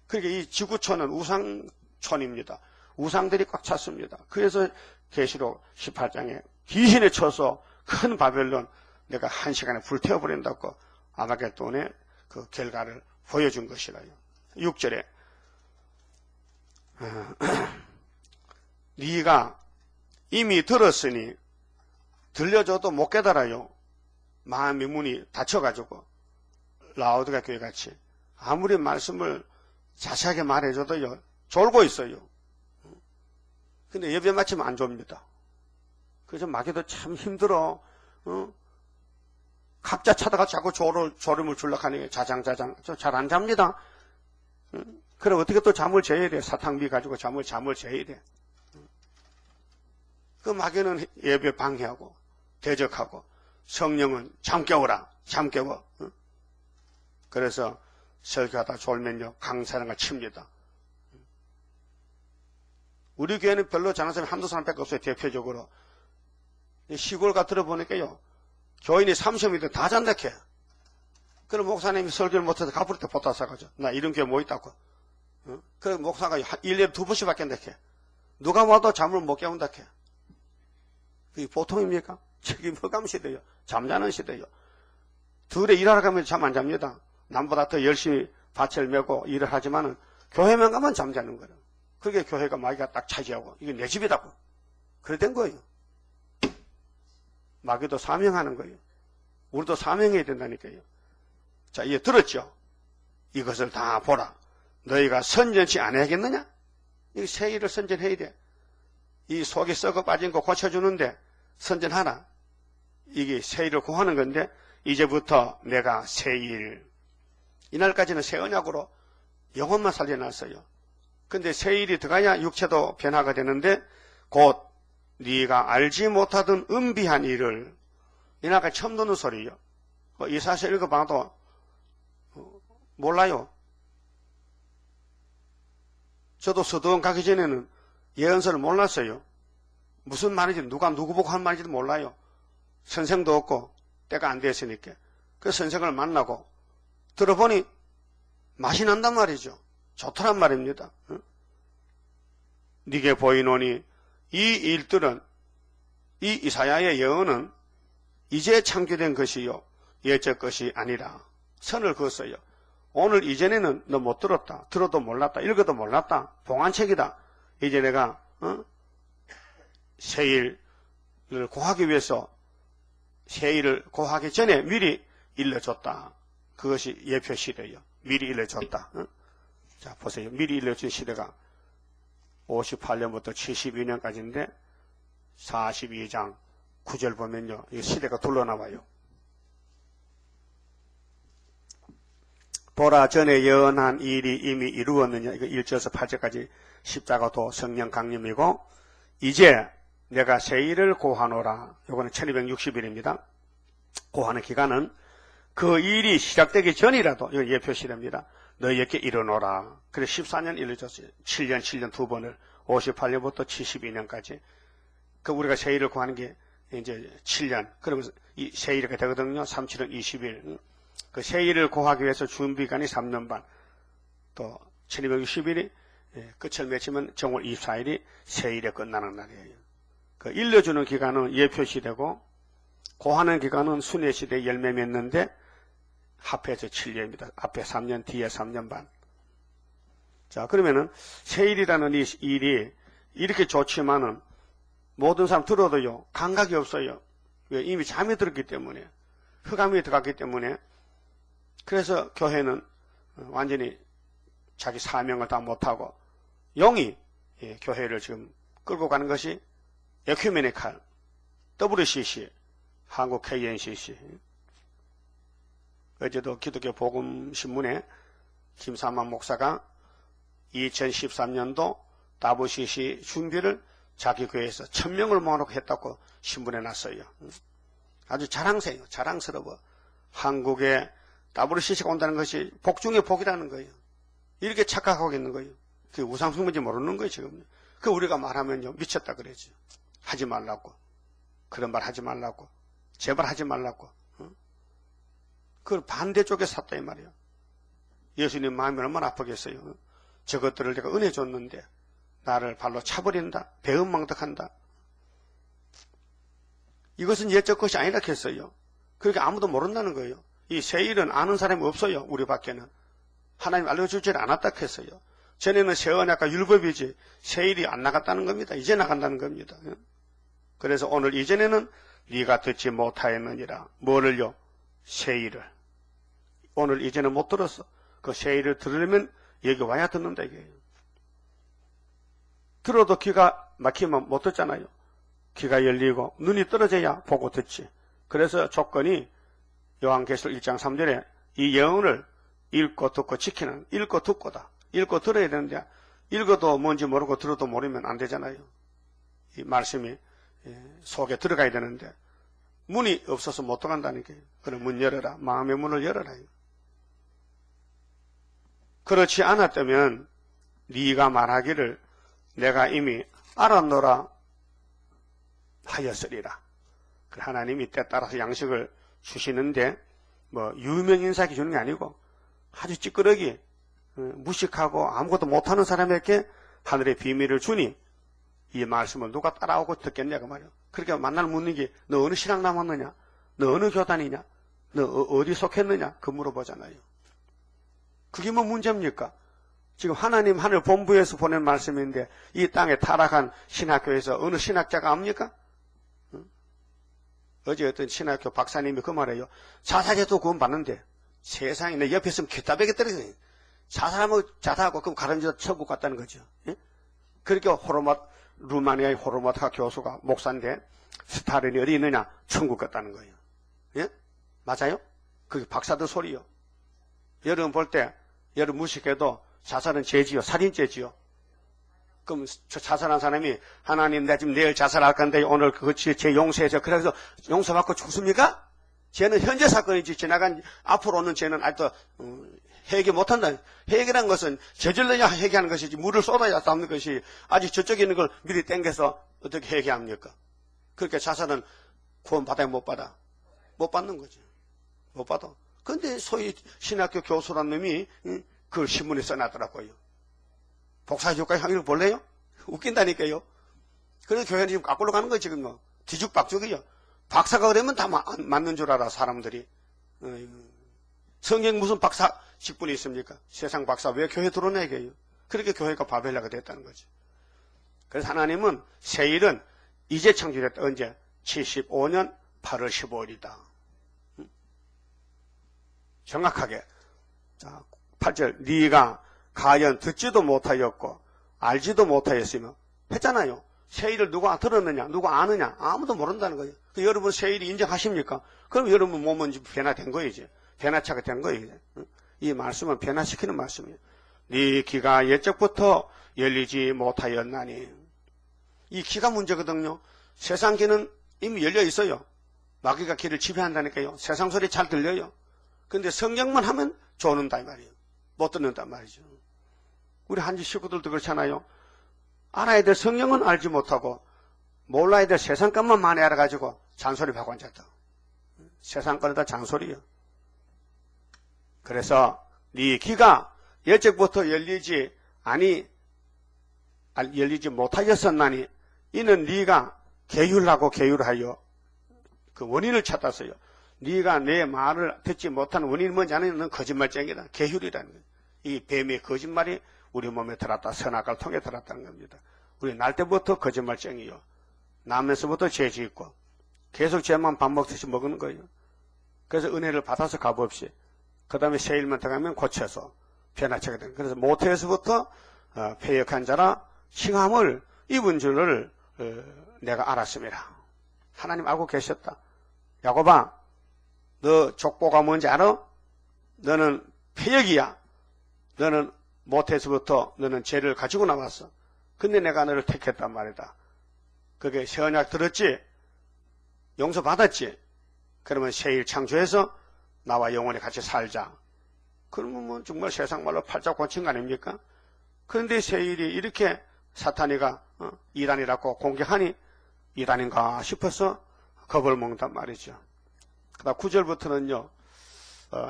그러니까 이 지구촌은 우상촌입니다. 우상들이 꽉 찼습니다. 그래서 계시록 18장에 귀신에 쳐서 큰 바벨론 내가 한 시간에 불태워버린다고 아마겟돈의 그 결과를 보여준 것이라요. 6절에 네가 이미 들었으니 들려줘도 못 깨달아요. 마음의 문이 닫혀가지고 라오드가 교회같이 아무리 말씀을 자세하게 말해줘도요 졸고 있어요. 근데 예배 마치면 안 줍니다. 그래서 마귀도 참 힘들어. 각자 찾아가 자꾸 졸음을 주려고 하니 자장자장 잘 안 잡니다. 그럼 어떻게 또 잠을 재야 돼? 사탕비 가지고 잠을 재야 돼. 그 마귀는 예배 방해하고 대적하고 성령은 잠 깨워라. 잠 깨워. 그래서 설교하다 졸면요 강사랑을 칩니다. 우리 교회는 별로 잘하는 사람이 한두 사람밖에 없어요. 대표적으로 시골 가 들어보니까요 교인이 30명이든 다 잔다케. 그럼 목사님이 설교를 못해서 가부를 때 보따 싸가지고 나 이런 교회 뭐 있다고. 그럼 목사가 1년에 2번씩 바뀐다케. 누가 와도 잠을 못 깨운다케. 그게 보통입니까? 저기 허감 시대요. 잠자는 시대요. 둘에 일하러 가면 잠 안 잡니다. 남보다 더 열심히 밭을 메고 일을 하지만은 교회만 가면 잠자는 거예요. 그게 교회가 마귀가 딱 차지하고 이게 내 집이라고. 그래 된 거예요. 마귀도 사명하는 거예요. 우리도 사명해야 된다니까요. 자, 이제 들었죠? 이것을 다 보라. 너희가 선전치 않아야겠느냐? 이 새 일을 선전해야 돼. 이 속이 썩어 빠진 거 고쳐주는데 선전하라. 이게 새 일을 구하는 건데 이제부터 내가 새 일. 이날까지는 새 언약으로 영혼만 살려놨어요. 근데 새 일이 들어가야 육체도 변화가 되는데 곧 네가 알지 못하던 은비한 일을 이날까지 처음 듣는 소리요. 이 사실 읽어봐도 몰라요. 저도 서두원 가기 전에는 예언서를 몰랐어요. 무슨 말인지 누가 누구 보고 한 말인지도 몰라요. 선생도 없고 때가 안 됐으니까. 그 선생을 만나고 들어보니 맛이 난단 말이죠. 좋더란 말입니다. 네게 보이노니 이 일들은 이 이사야의 예언은 이제 창조된 것이요 예적 것이 아니라 선을 그었어요. 오늘 이전에는 너 못 들었다. 들어도 몰랐다. 읽어도 몰랐다. 봉안책이다. 이제 내가 새 일을 고하기 위해서 새 일을 고하기 전에 미리 일러줬다. 그것이 예표 시대예요. 미리 일러줬다. 자 보세요. 미리 일러준 시대가 58년부터 72년까지인데 42장 9절 보면요. 이 시대가 둘러나와요. 보라 전에 예언한 일이 이미 이루었느냐. 이거 1절에서 8절까지 십자가도 성령 강림이고 이제 내가 새 일을 고하노라. 이거는 1260일입니다. 고하는 기간은 그 일이 시작되기 전이라도 이거 예표 시대입니다. 너희에게 이르노라. 그래서 14년 일러줬어요. 7년 두 번을 58년부터 72년까지. 그 우리가 새 일을 구하는 게 이제 7년. 그러면서 이 새 일이 되거든요. 37년 20일. 그 새 일을 구하기 위해서 준비기간이 3년 반. 또 1260일이 끝을 맺히면 정월 24일이 새 일에 끝나는 날이에요. 그 일러주는 기간은 예표 시대고 고하는 기간은 순회 시대 열매 맺는데 합해서 7년입니다. 앞에 3년, 뒤에 3년 반. 자, 그러면은 새 일이라는 이 일이 이렇게 좋지만은 모든 사람 들어도요, 감각이 없어요. 왜? 이미 잠이 들었기 때문에, 흑암이 들어갔기 때문에. 그래서 교회는 완전히 자기 사명을 다 못하고 영이 교회를 지금 끌고 가는 것이 에큐메니칼, WCC, 한국 KNCC. 어제도 기독교 복음신문에 김삼만 목사가 2013년도 WCC 준비를 자기 교회에서 1000명을 모아놓고 했다고 신문에 났어요. 아주 자랑스러워요. 자랑스러워. 한국에 WCC가 온다는 것이 복 중에 복이라는 거예요. 이렇게 착각하고 있는 거예요. 그게 우상숭배인지 모르는 거예요, 지금. 그 우리가 말하면요, 미쳤다 그러죠. 하지 말라고. 그런 말 하지 말라고. 제발 하지 말라고. 그걸 반대쪽에 샀다 이 말이에요. 예수님 마음이 얼마나 아프겠어요. 저것들을 내가 은혜 줬는데 나를 발로 차버린다. 배은망덕한다. 이것은 옛적 것이 아니라 했어요. 그렇게 아무도 모른다는 거예요. 이 새일은 아는 사람이 없어요. 우리 밖에는. 하나님 알려주질 않았다 했어요. 전에는 새언약과 율법이지 새일이 안 나갔다는 겁니다. 이제 나간다는 겁니다. 그래서 오늘 이전에는 네가 듣지 못하였느니라. 뭐를요? 새일을. 오늘 이제는 못 들었어. 그 새일을 들으려면 여기 와야 듣는다 이게요. 들어도 귀가 막히면 못 듣잖아요. 귀가 열리고 눈이 떨어져야 보고 듣지. 그래서 조건이 요한계시록 1장 3절에 이 예언을 읽고 듣고 지키는, 읽고 듣고다. 읽고 들어야 되는데 읽어도 뭔지 모르고 들어도 모르면 안 되잖아요. 이 말씀이 속에 들어가야 되는데 문이 없어서 못 들어간다는 게. 그럼 문 열어라. 마음의 문을 열어라. 그렇지 않았다면 네가 말하기를 내가 이미 알았노라 하였으리라. 하나님이 때 따라서 양식을 주시는데 뭐 유명인사에게 주는 게 아니고 아주 찌끄러기 무식하고 아무것도 못하는 사람에게 하늘의 비밀을 주니 이 말씀을 누가 따라오고 듣겠냐 그 말이에요. 그렇게 만날 묻는 게 너 어느 신앙 남았느냐, 너 어느 교단이냐, 너 어디 속했느냐 그 물어보잖아요. 그게 뭐 문제입니까? 지금 하나님 하늘 본부에서 보낸 말씀인데 이 땅에 타락한 신학교에서 어느 신학자가 압니까? 어제 어떤 신학교 박사님이 그 말해요. 자살해도 구원 받는데 세상에 내 옆에 있으면 퀴따백이 떨어지네. 자살하고 그럼 가른저 천국 갔다는 거죠. 예? 그렇게 루마니아의 호르마타 교수가 목사인데 스타린이 어디 있느냐? 천국 갔다는 거예요. 예? 맞아요? 그게 박사들 소리요. 여러분 볼 때 여러분 무식해도 자살은 죄지요. 살인죄지요. 그럼 자살한 사람이 하나님 내가 지금 내일 자살할 건데 오늘 제 용서해줘. 그래서 용서받고 죽습니까? 죄는 현재 사건이지 지나간 앞으로 오는 죄는 아직도 회개 못한다. 회개란 것은 저질러야 회개하는 것이지 물을 쏟아야 담는 것이 아직 저쪽에 있는 걸 미리 땡겨서 어떻게 회개합니까? 그렇게 자살은 구원 받아야 못 받아? 못 받는 거죠. 못 받아. 근데 소위 신학교 교수란 놈이 그걸 신문에 써놨더라고요. 복사해줄까요? 이거 볼래요? 웃긴다니까요. 그래서 교회는 지금 거꾸로 가는 거예요, 지금 뭐. 뒤죽박죽이요. 박사가 그러면 다 맞는 줄 알아, 사람들이. 성경 무슨 박사 직분이 있습니까? 세상 박사 왜 교회 들어오냐, 이게요. 그렇게 교회가 바벨라가 됐다는 거죠. 그래서 하나님은 세일은 이제 창조됐다. 언제? 75년 8월 15일이다. 정확하게. 자, 8절. 네가 가연 듣지도 못하였고 알지도 못하였으며 했잖아요. 세일을 누가 들었느냐 누가 아느냐 아무도 모른다는 거예요. 여러분 세일이 인정하십니까? 그럼 여러분 몸은 변화된 거예요. 이제 변화차가 된 거예요. 이제. 이 말씀은 변화시키는 말씀이에요. 네 귀가 옛적부터 열리지 못하였나니. 이 귀가 문제거든요. 세상 귀는 이미 열려 있어요. 마귀가 귀를 지배한다니까요. 세상 소리 잘 들려요. 근데 성경만 하면 조는다 이 말이에요. 못 듣는단 말이죠. 우리 한지 식구들도 그렇잖아요. 알아야 될 성경은 알지 못하고 몰라야 될 세상 것만 많이 알아가지고 잔소리하고 앉았다. 세상 거다 잔소리요. 그래서 네 귀가 옛적부터 열리지 못하였었나니 이는 네가 계율하고 계율하여 그 원인을 찾았어요. 네가 내 말을 듣지 못한 원인이 뭔지 아는 넌 거짓말쟁이다. 계율이라는 거예요. 이 뱀의 거짓말이 우리 몸에 들었다. 선악을 통해 들었다는 겁니다. 우리 날 때부터 거짓말쟁이요. 나면서부터 죄 짓고 계속 죄만 밥 먹듯이 먹는 거예요. 그래서 은혜를 받아서 값없이 그 다음에 세일만 들어가면 고쳐서 변화체가 되는. 그래서 모태에서부터 패역한 자라 칭함을 입은 줄을 내가 알았습니다. 하나님 알고 계셨다. 야곱아, 너 족보가 뭔지 알아? 너는 패역이야. 너는 모태에서부터 너는 죄를 가지고 나왔어. 근데 내가 너를 택했단 말이다. 그게 새 언약 들었지? 용서받았지? 그러면 새일 창조해서 나와 영원히 같이 살자. 그러면 뭐 정말 세상 말로 팔짝 고친 거 아닙니까? 그런데 새일이 이렇게 사탄이가 이단이라고 공격하니 이단인가 싶어서 겁을 먹는단 말이죠. 그다음 9절부터는요.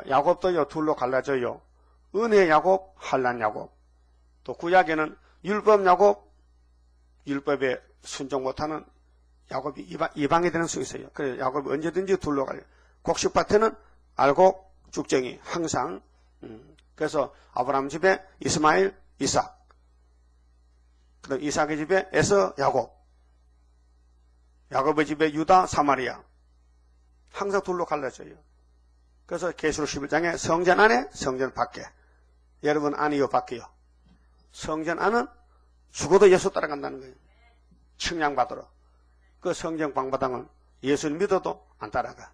야곱도요 둘로 갈라져요. 은혜 야곱, 환난 야곱. 또 구약에는 율법 야곱, 율법에 순종 못하는 야곱이 이방이 되는 수 있어요. 그래서 야곱이 언제든지 둘로 갈려. 곡식밭에는 알곡, 쭉정이 항상. 그래서 아브라함 집에 이스마엘, 이삭. 그다음 이삭의 집에 에서, 야곱. 야곱의 집에 유다, 사마리아. 항상 둘로 갈라져요. 그래서 계시록 11장에 성전 안에, 성전 밖에. 여러분 안이요, 밖에요? 성전 안은 죽어도 예수 따라간다는 거예요. 측량받으러. 그 성전 방바닥은 예수를 믿어도 안 따라가.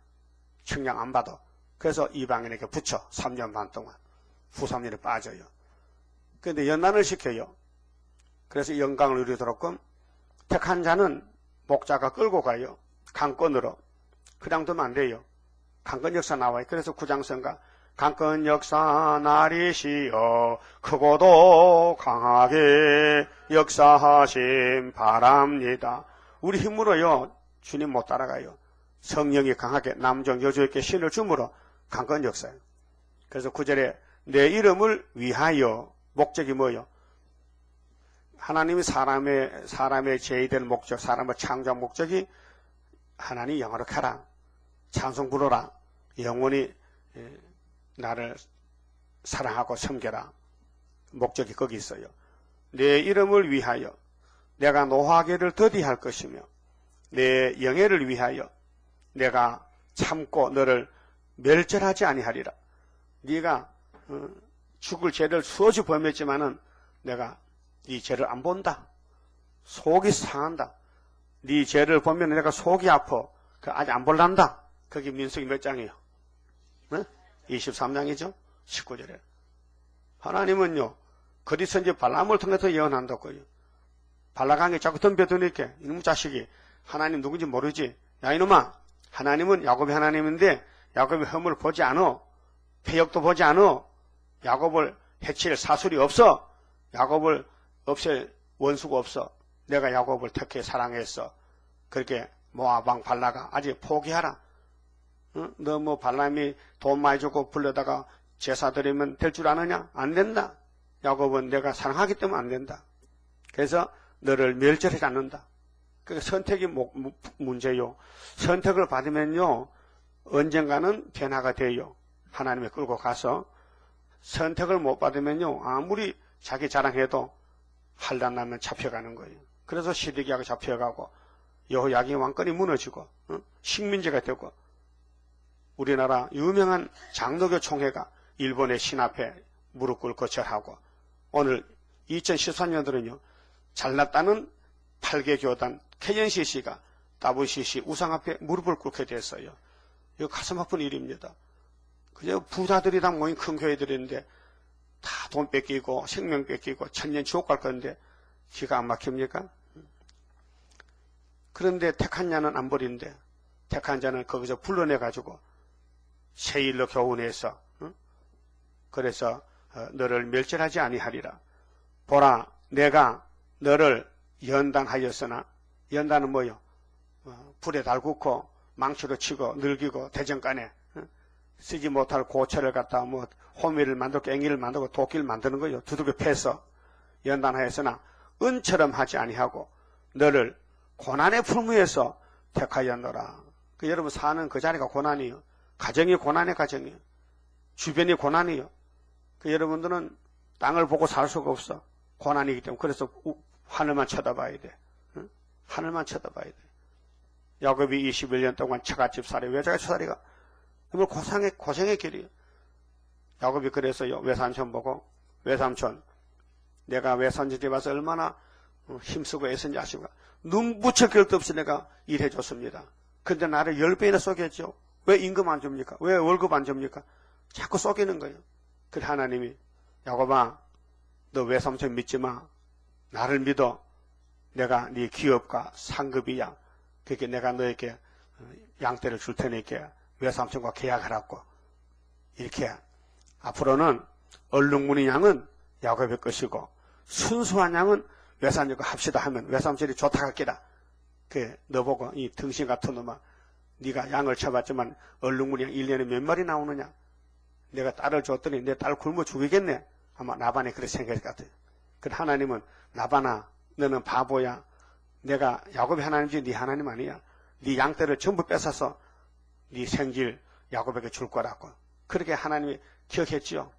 측량 안 받아. 그래서 이방인에게 붙여 3년 반 동안. 후 3년에 빠져요. 그런데 연단을 시켜요. 그래서 영광을 누리도록끔 택한 자는 목자가 끌고 가요. 강권으로. 그냥 두면 안 돼요. 강권 역사 나와요. 그래서 구장성가 강권 역사 나리시여 크고도 강하게 역사하심 바랍니다. 우리 힘으로요 주님 못 따라가요. 성령이 강하게 남종 여주에게 신을 주므로 강권 역사예요. 그래서 9절에 내 이름을 위하여 목적이 뭐예요? 하나님이 사람의 제의된 목적, 사람을 창조한 목적이 하나님 영화롭게 하라. 찬송 부르라. 영원히 나를 사랑하고 섬겨라. 목적이 거기 있어요. 내 이름을 위하여 내가 노하게를 더디할 것이며 내 영예를 위하여 내가 참고 너를 멸절하지 아니하리라. 네가 죽을 죄를 수없이 범했지만은 내가 네 죄를 안 본다. 속이 상한다. 네 죄를 보면 내가 속이 아파. 아직 안 볼란다. 그게 민수기 몇 장이에요? 네? 23장이죠? 19절에. 하나님은요, 거짓 선지 발람을 통해서 예언한다고요. 발라강에 자꾸 덤벼드니까 이놈 자식이 하나님 누군지 모르지. 야 이놈아, 하나님은 야곱의 하나님인데 야곱의 허물을 보지 않어. 폐역도 보지 않어. 야곱을 해칠 사술이 없어. 야곱을 없앨 원수가 없어. 내가 야곱을 특히 사랑했어. 그렇게 모압 왕 발라가 아직 포기하라. 응? 너 뭐 발람이 돈 많이 주고 불러다가 제사 드리면 될 줄 아느냐? 안 된다. 야곱은 내가 사랑하기 때문에 안 된다. 그래서 너를 멸절하지 않는다. 그게 선택이 문제요. 선택을 받으면요 언젠가는 변화가 돼요. 하나님이 끌고 가서. 선택을 못 받으면요 아무리 자기 자랑해도 환난 나면 잡혀가는 거예요. 그래서 시드기야가 잡혀가고 여호야긴 왕권이 무너지고 식민지가 되고 우리나라 유명한 장로교 총회가 일본의 신 앞에 무릎 꿇고 절하고 오늘 2013년도는요 잘났다는 8개 교단 KNCC가 WCC 우상 앞에 무릎을 꿇게 됐어요. 이거 가슴 아픈 일입니다. 그저 부자들이 다 모인 큰 교회들인데 다 돈 뺏기고 생명 뺏기고 천년 지옥 갈 건데 기가 안 막힙니까? 그런데 택한 자는 안 버린대. 택한 자는 거기서 불러내가지고 세일로 교훈해서 그래서 너를 멸절하지 아니하리라. 보라 내가 너를 연단하였으나 연단은 뭐요? 불에 달구고 망치로 치고 늙이고 대전간에 쓰지 못할 고철을 갖다 뭐 호미를 만들고 앵이를 만들고 도끼를 만드는 거요. 두들겨 패서 연단하였으나 은처럼 하지 아니하고 너를 고난의 풀무에서 택하였노라. 여러분 사는 그 자리가 고난이요. 가정이 고난의 가정이요. 주변이 고난이요. 여러분들은 땅을 보고 살 수가 없어. 고난이기 때문에. 그래서 하늘만 쳐다봐야 돼. 응? 하늘만 쳐다봐야 돼. 야곱이 21년 동안 처갓집 살이 외자갓집 살이가 정말 고생의 길이에요. 야곱이 그래서요 외삼촌 보고 외삼촌 내가 외삼촌 집에 와서 얼마나 힘쓰고 애쓴지 아십니까? 눈 붙일 것도 없이 내가 일해줬습니다. 근데 나를 10배나 쏘겠죠. 왜 임금 안 줍니까? 왜 월급 안 줍니까? 자꾸 쏘기는 거예요. 그래 하나님이 야곱아 너 외삼촌 믿지 마. 나를 믿어. 내가 네 기업가 상급이야. 그렇게 내가 너에게 양떼를 줄 테니까 외삼촌과 계약하라고. 이렇게 앞으로는 얼룩무늬 양은 야곱의 것이고 순수한 양은 외삼촌과 합시다 하면 외삼촌이 좋다 할게라. 그 너 보고 이 등신 같은 놈아, 네가 양을 쳐봤지만 얼룩무늬 양 1년에 몇 마리 나오느냐. 내가 딸을 줬더니 내 딸 굶어 죽이겠네. 아마 라반이 그렇게 생각할 것 같아요. 그런데 하나님은 라반아, 너는 바보야. 내가 야곱이 하나님이지 네 하나님 아니야. 네 양떼를 전부 뺏어서 네 생질 야곱에게 줄 거라고. 그렇게 하나님이 기억했지요.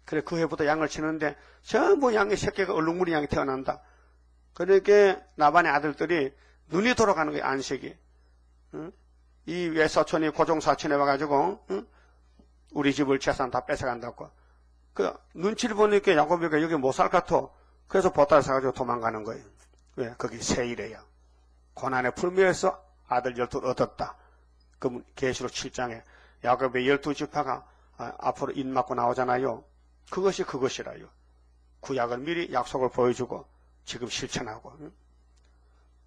그래 그 해부터 양을 치는데 전부 양의 새끼가 얼룩무늬 양이 태어난다. 그러니까 라반의 아들들이 눈이 돌아가는 거예요. 안식이. 응? 이 외사촌이 고종사촌에 와가지고 응? 우리 집을 재산 다 뺏어간다고. 그 눈치를 보니까 야곱이가 여기 못 살 것 같아. 그래서 보따리 사가지고 도망가는 거예요. 왜? 거기 세일이에요. 고난의 풀미에서 아들 12를 얻었다. 그럼 계시록 7장에 야곱의 12지파가 앞으로 입 맞고 나오잖아요. 그것이 그것이라요. 구약을 미리 약속을 보여주고 지금 실천하고.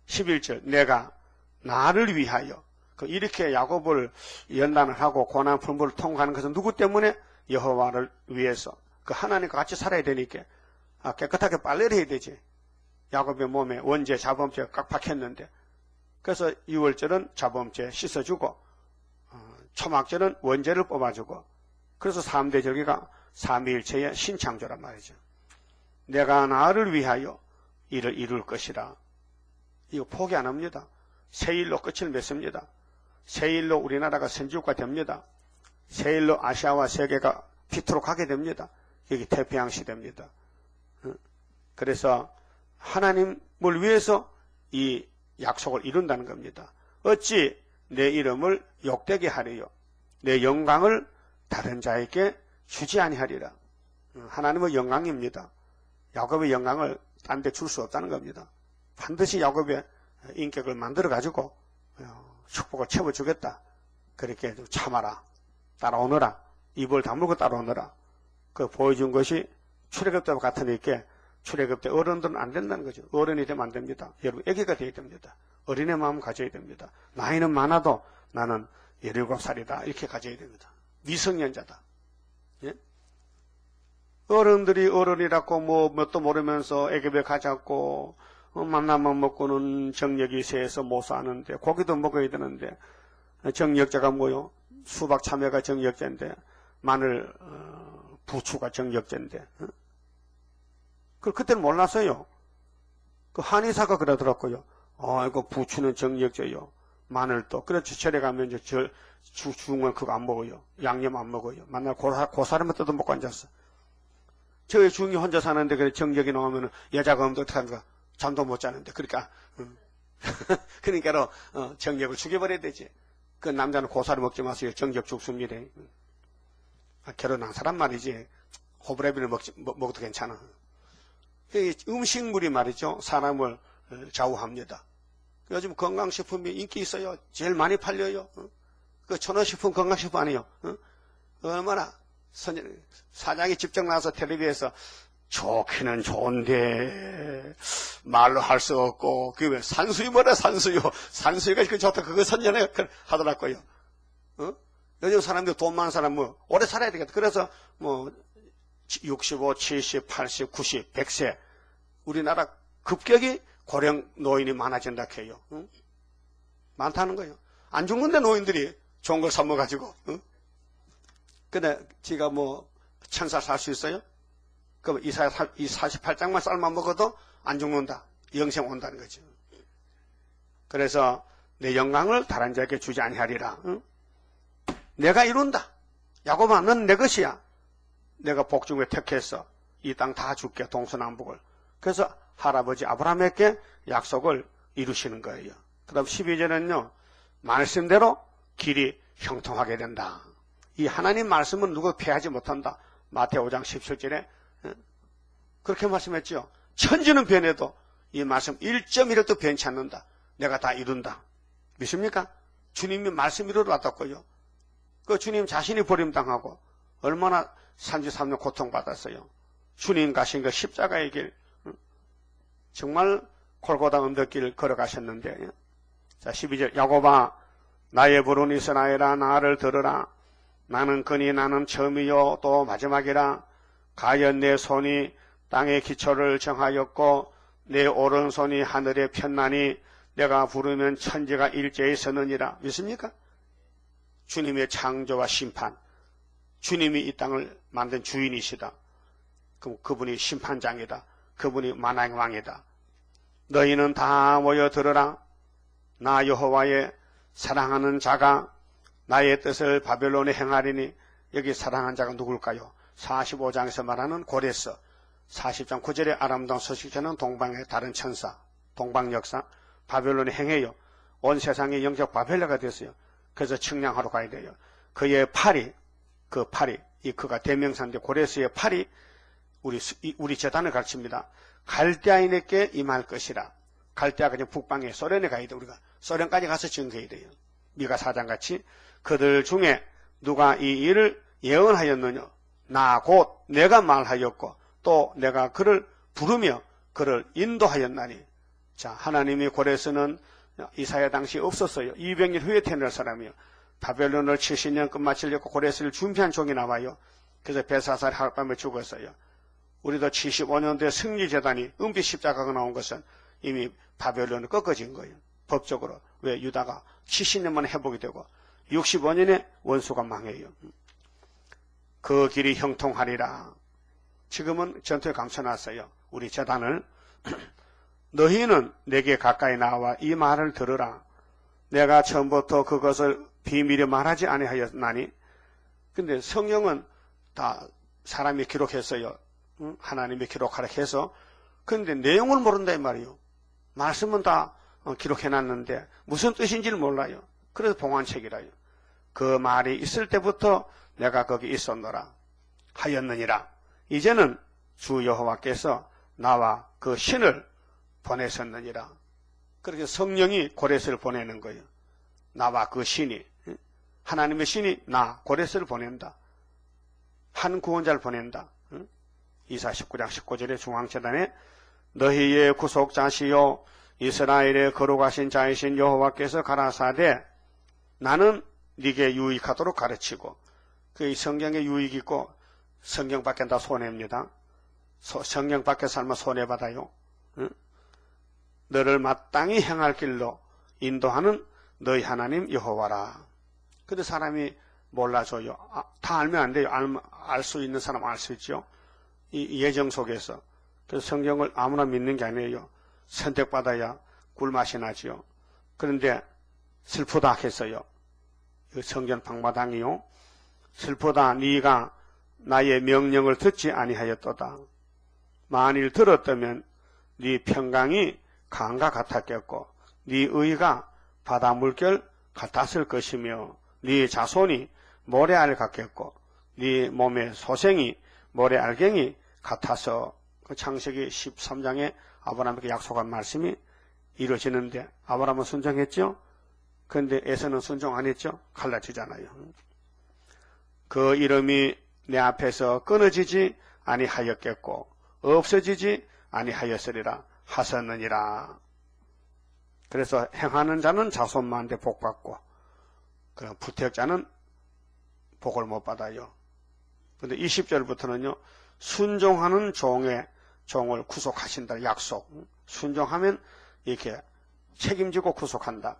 11절 내가 나를 위하여. 이렇게 야곱을 연단을 하고 고난 풀무를 통과하는 것은 누구 때문에? 여호와를 위해서. 그 하나님과 같이 살아야 되니까 깨끗하게 빨래를 해야 되지. 야곱의 몸에 원죄, 자범죄가 꽉 박혔는데. 그래서 6월절은 자범죄 씻어주고 초막절은 원죄를 뽑아주고. 그래서 3대 절기가 삼위일체의 신창조란 말이죠. 내가 나를 위하여 이를 이룰 것이라. 이거 포기 안 합니다. 새일로 끝을 맺습니다. 새일로 우리나라가 선지국가 됩니다. 새일로 아시아와 세계가 피트로 가게 됩니다. 여기 태평양 시대입니다. 그래서 하나님을 위해서 이 약속을 이룬다는 겁니다. 어찌 내 이름을 욕되게 하리요. 내 영광을 다른 자에게 주지 아니하리라. 하나님의 영광입니다. 야곱의 영광을 딴 데 줄 수 없다는 겁니다. 반드시 야곱의 인격을 만들어 가지고 축복을 채워주겠다. 그렇게 참아라. 따라오너라. 입을 다물고 따라오너라. 그 보여준 것이 출애굽 때와 같으니까 출애굽 때 어른들은 안 된다는 거죠. 어른이 되면 안 됩니다. 여러분 애기가 되어야 됩니다. 어린애 마음 가져야 됩니다. 나이는 많아도 나는 17살이다. 이렇게 가져야 됩니다. 미성년자다. 예? 어른들이 어른이라고 뭣도 모르면서 애기배 가자고 만나만 먹고는 정력이 세서 못 사는데 고기도 먹어야 되는데 정력자가 뭐요? 수박 참외가 정력자인데 마늘 부추가 정력자인데 그때는 몰랐어요. 그 한의사가 그러더라고요. 이거 부추는 정력자요. 마늘도. 그래서 절에 가면 이제 죽은 그거 안 먹어요. 양념 안 먹어요. 맨날 고사리만 뜯어 먹고 앉았어. 저희 중이 혼자 사는데 그래 정력이 나오면 여자가 없는데 어떡한가? 잠도 못 자는데. 그러니까 그러니까 정력을 죽여버려야 되지. 그 남자는 고사리 먹지 마세요. 정력 죽습니다. 결혼한 사람 말이지. 호브라비를 먹어도 괜찮아. 음식물이 말이죠. 사람을 좌우합니다. 요즘 건강식품이 인기 있어요. 제일 많이 팔려요. 그 천원식품 건강식품 아니에요. 얼마나 사장이 직접 나와서 텔레비에서 좋기는 좋은데 말로 할 수 없고 그게 산수유 뭐라 산수유 산수유가 그 좋다 그거 선전해 하더라고요. 요즘 사람들 돈 많은 사람 오래 살아야 되겠다. 그래서 65, 70, 80, 90, 100세 우리나라 급격히 고령 노인이 많아진다 해요. 많다는 거예요. 안 죽는데 노인들이 좋은 걸 사 먹어가지고. 근데 지가 1000살 살 수 있어요? 그럼 이 48장만 쌀만 먹어도 안 죽는다. 영생 온다는 거죠. 그래서 내 영광을 다른 자에게 주지 아니하리라. 내가 이룬다. 야곱아, 넌 내 것이야. 내가 복중에 택해서 이 땅 다 줄게, 동서남북을. 그래서 할아버지 아브라함에게 약속을 이루시는 거예요. 그 다음 12절은요, 말씀대로 길이 형통하게 된다. 이 하나님 말씀은 누구 피하지 못한다. 마태오 5장 17절에 그렇게 말씀했죠. 천지는 변해도 이 말씀 1.1도 변치 않는다. 내가 다 이룬다. 믿습니까? 주님이 말씀 이루러 왔다고요. 그 주님 자신이 버림당하고 얼마나 33년 고통받았어요. 주님 가신 그 십자가의 길, 정말 골고다 언덕길 걸어가셨는데, 자, 12절, 야곱아, 나의 부른 이스라엘아, 나를 들으라. 나는 그니 나는 처음이요 또 마지막이라. 가연 내 손이 땅의 기초를 정하였고 내 오른손이 하늘에 폈나니 내가 부르면 천지가 일제히 서느니라. 믿습니까? 주님의 창조와 심판, 주님이 이 땅을 만든 주인이시다. 그럼 그분이 심판장이다. 그분이 만왕의 왕이다. 너희는 다 모여 들으라. 나 여호와의 사랑하는 자가 나의 뜻을 바벨론에 행하리니. 여기 사랑하는 자가 누굴까요? 45장에서 말하는 고레스, 40장 9절의 아름다운 소식자는 동방의 다른 천사, 동방역사, 바벨론에 행해요. 온 세상이 영적 바벨로가 됐어요. 그래서 측량하러 가야 돼요. 그의 팔이, 그가 대명사인데 고레스의 팔이 우리 재단을 가르칩니다. 갈대아인에게 임할 것이라. 갈대아가 지금 북방에 소련에 가야 돼. 우리가 소련까지 가서 증거해야 돼요. 미가 4장같이 그들 중에 누가 이 일을 예언하였느냐. 나 곧 내가 말하였고 또 내가 그를 부르며 그를 인도하였나니. 자, 하나님이 고레스는 이사야 당시 없었어요. 200년 후에 태어날 사람이요. 바벨론을 70년 끝마치려고 고레스를 준비한 종이 나와요. 그래서 벨사살 하룻밤에 죽었어요. 우리도 75년도에 승리재단이 은빛 십자가가 나온 것은 이미 바벨론을 꺾어진 거예요. 법적으로. 왜? 유다가 70년 만에 회복이 되고 65년에 원수가 망해요. 그 길이 형통하리라. 지금은 전투에 감춰놨어요. 우리 재단을. 너희는 내게 가까이 나와 이 말을 들으라. 내가 처음부터 그것을 비밀에 말하지 아니하였나니. 근데 성경은 다 사람이 기록했어요. 하나님이 기록하라 해서. 그런데 내용을 모른다 이 말이에요. 말씀은 다 기록해놨는데 무슨 뜻인지를 몰라요. 그래서 봉안책이라요. 그 말이 있을 때부터 내가 거기 있었노라 하였느니라. 이제는 주 여호와께서 나와 그 신을 보내셨느니라. 그렇게 성령이 고레스를 보내는 거예요. 나와 그 신이, 하나님의 신이 나 고레스를 보낸다. 한 구원자를 보낸다. 이사 19장 19절의 중앙재단에 너희의 구속자시요 이스라엘의 거룩하신 자이신 여호와께서 가라사대 나는 네게 유익하도록 가르치고. 그 성경에 유익이 있고 성경 밖엔 다 손해입니다. 성경 밖에 살면 손해받아요. 너를 마땅히 행할 길로 인도하는 너희 하나님 여호와라. 근데 사람이 몰라줘요. 다 알면 안 돼요. 알 수 있는 사람 알 수 있죠. 이 예정 속에서. 그래서 성경을 아무나 믿는 게 아니에요. 선택받아야 꿀맛이 나지요. 그런데 슬프다 했어요. 성전 방마당이요. 슬프다 네가 나의 명령을 듣지 아니하였도다. 만일 들었다면 네 평강이 강과 같았겠고 네 의가 바다 물결 같았을 것이며 네 자손이 모래알 같겠고 네 몸의 소생이 모래알갱이 같아서. 그 창세기 13장에 아브라함에게 약속한 말씀이 이루어지는데 아브라함은 순종했죠. 그런데 에서는 순종 안 했죠. 갈라지잖아요. 그 이름이 내 앞에서 끊어지지 아니하였겠고 없어지지 아니하였으리라 하셨느니라. 그래서 행하는 자는 자손만한테 복받고 그럼 부택자는 복을 못 받아요. 그런데 20절부터는요. 순종하는 종을 구속하신다. 약속. 순종하면 이렇게 책임지고 구속한다.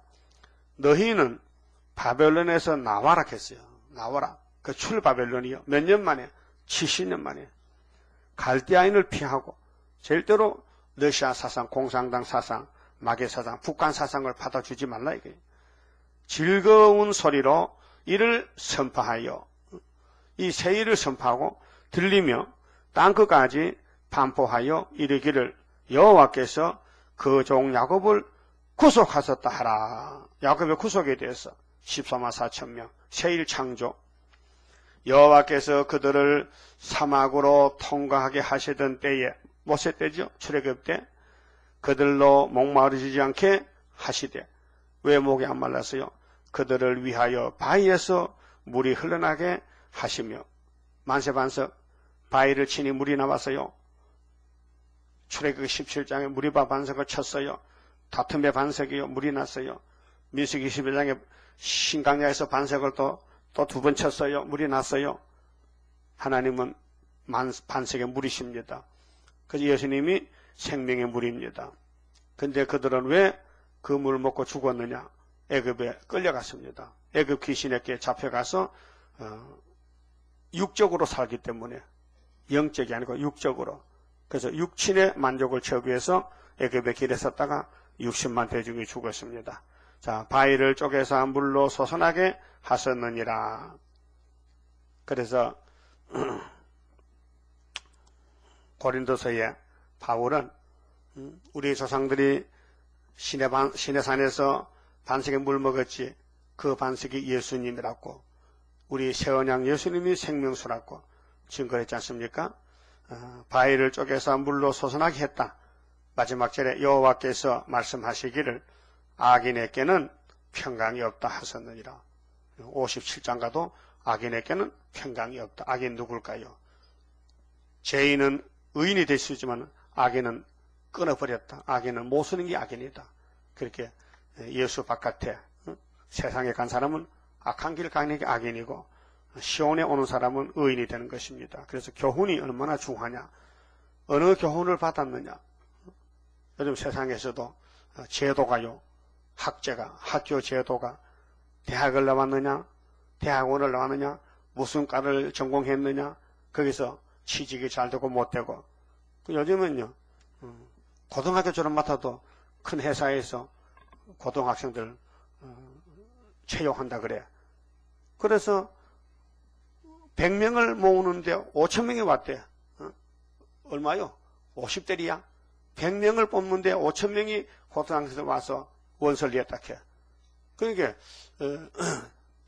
너희는 바벨론에서 나와라 했어요. 나와라. 그 출바벨론이요. 몇 년 만에? 70년 만에. 갈대아인을 피하고 절대로 러시아 사상, 공산당 사상, 마개 사상, 북한 사상을 받아주지 말라 이게. 즐거운 소리로 이를 선포하여 이 새 일을 선포하고 들리며 땅끝까지 반포하여 이르기를 여호와께서 그 종 야곱을 구속하셨다 하라. 야곱의 구속에 대해서 14만 4천 명 새 일 창조. 여호와께서 그들을 사막으로 통과하게 하시던 때에 모세 때죠. 출애굽 때 그들로 목마르지 않게 하시되. 왜 목이 안 말랐어요? 그들을 위하여 바위에서 물이 흘러나게 하시며 만세반석 바위를 치니 물이 나왔어요. 출애굽기 17장에 무리바 반석을 쳤어요. 다툼의 반석이요. 물이 났어요. 민수기 21장에 신강야에서 반석을 또 두 번 쳤어요. 물이 났어요. 하나님은 반석의 물이십니다. 그래서 예수님이 생명의 물입니다. 근데 그들은 왜 그 물을 먹고 죽었느냐? 애굽에 끌려갔습니다. 애굽 귀신에게 잡혀가서 육적으로 살기 때문에, 영적이 아니고 육적으로. 그래서 육신의 만족을 채우기 위해서 애굽의 길에 섰다가 60만 대중이 죽었습니다. 자, 바위를 쪼개서 물로 솟아나게 하셨느니라. 그래서 고린도서에 바울은 우리 조상들이 시내산에서 반석에 물 먹었지, 그 반석이 예수님이라고, 우리 세원양 예수님이 생명수라고 증거했지 않습니까? 바위를 쪼개서 물로 솟아나게 했다. 마지막 절에 여호와께서 말씀하시기를 악인에게는 평강이 없다 하셨느니라. 57장 가도 악인에게는 평강이 없다. 악인 누굴까요? 죄인은 의인이 될 수 있지만 악인은 끊어버렸다. 악인은 못 쓰는 게 악인이다. 그렇게 예수 바깥에 세상에 간 사람은 악한 길 가는 게 악인이고, 시온에 오는 사람은 의인이 되는 것입니다. 그래서 교훈이 얼마나 중요하냐. 어느 교훈을 받았느냐. 요즘 세상에서도 제도가요, 학제가, 학교 제도가 대학을 나왔느냐, 대학원을 나왔느냐, 무슨 과를 전공했느냐, 거기서 취직이 잘 되고 못 되고. 요즘은요, 고등학교 졸업 맡아도 큰 회사에서 고등학생들 채용한다 그래. 그래서 100명을 모으는데 5,000명이 왔대. 얼마요? 50대리야. 100명을 뽑는데 5,000명이 고등학생에서 와서 원서를 냈다 해. 그러니까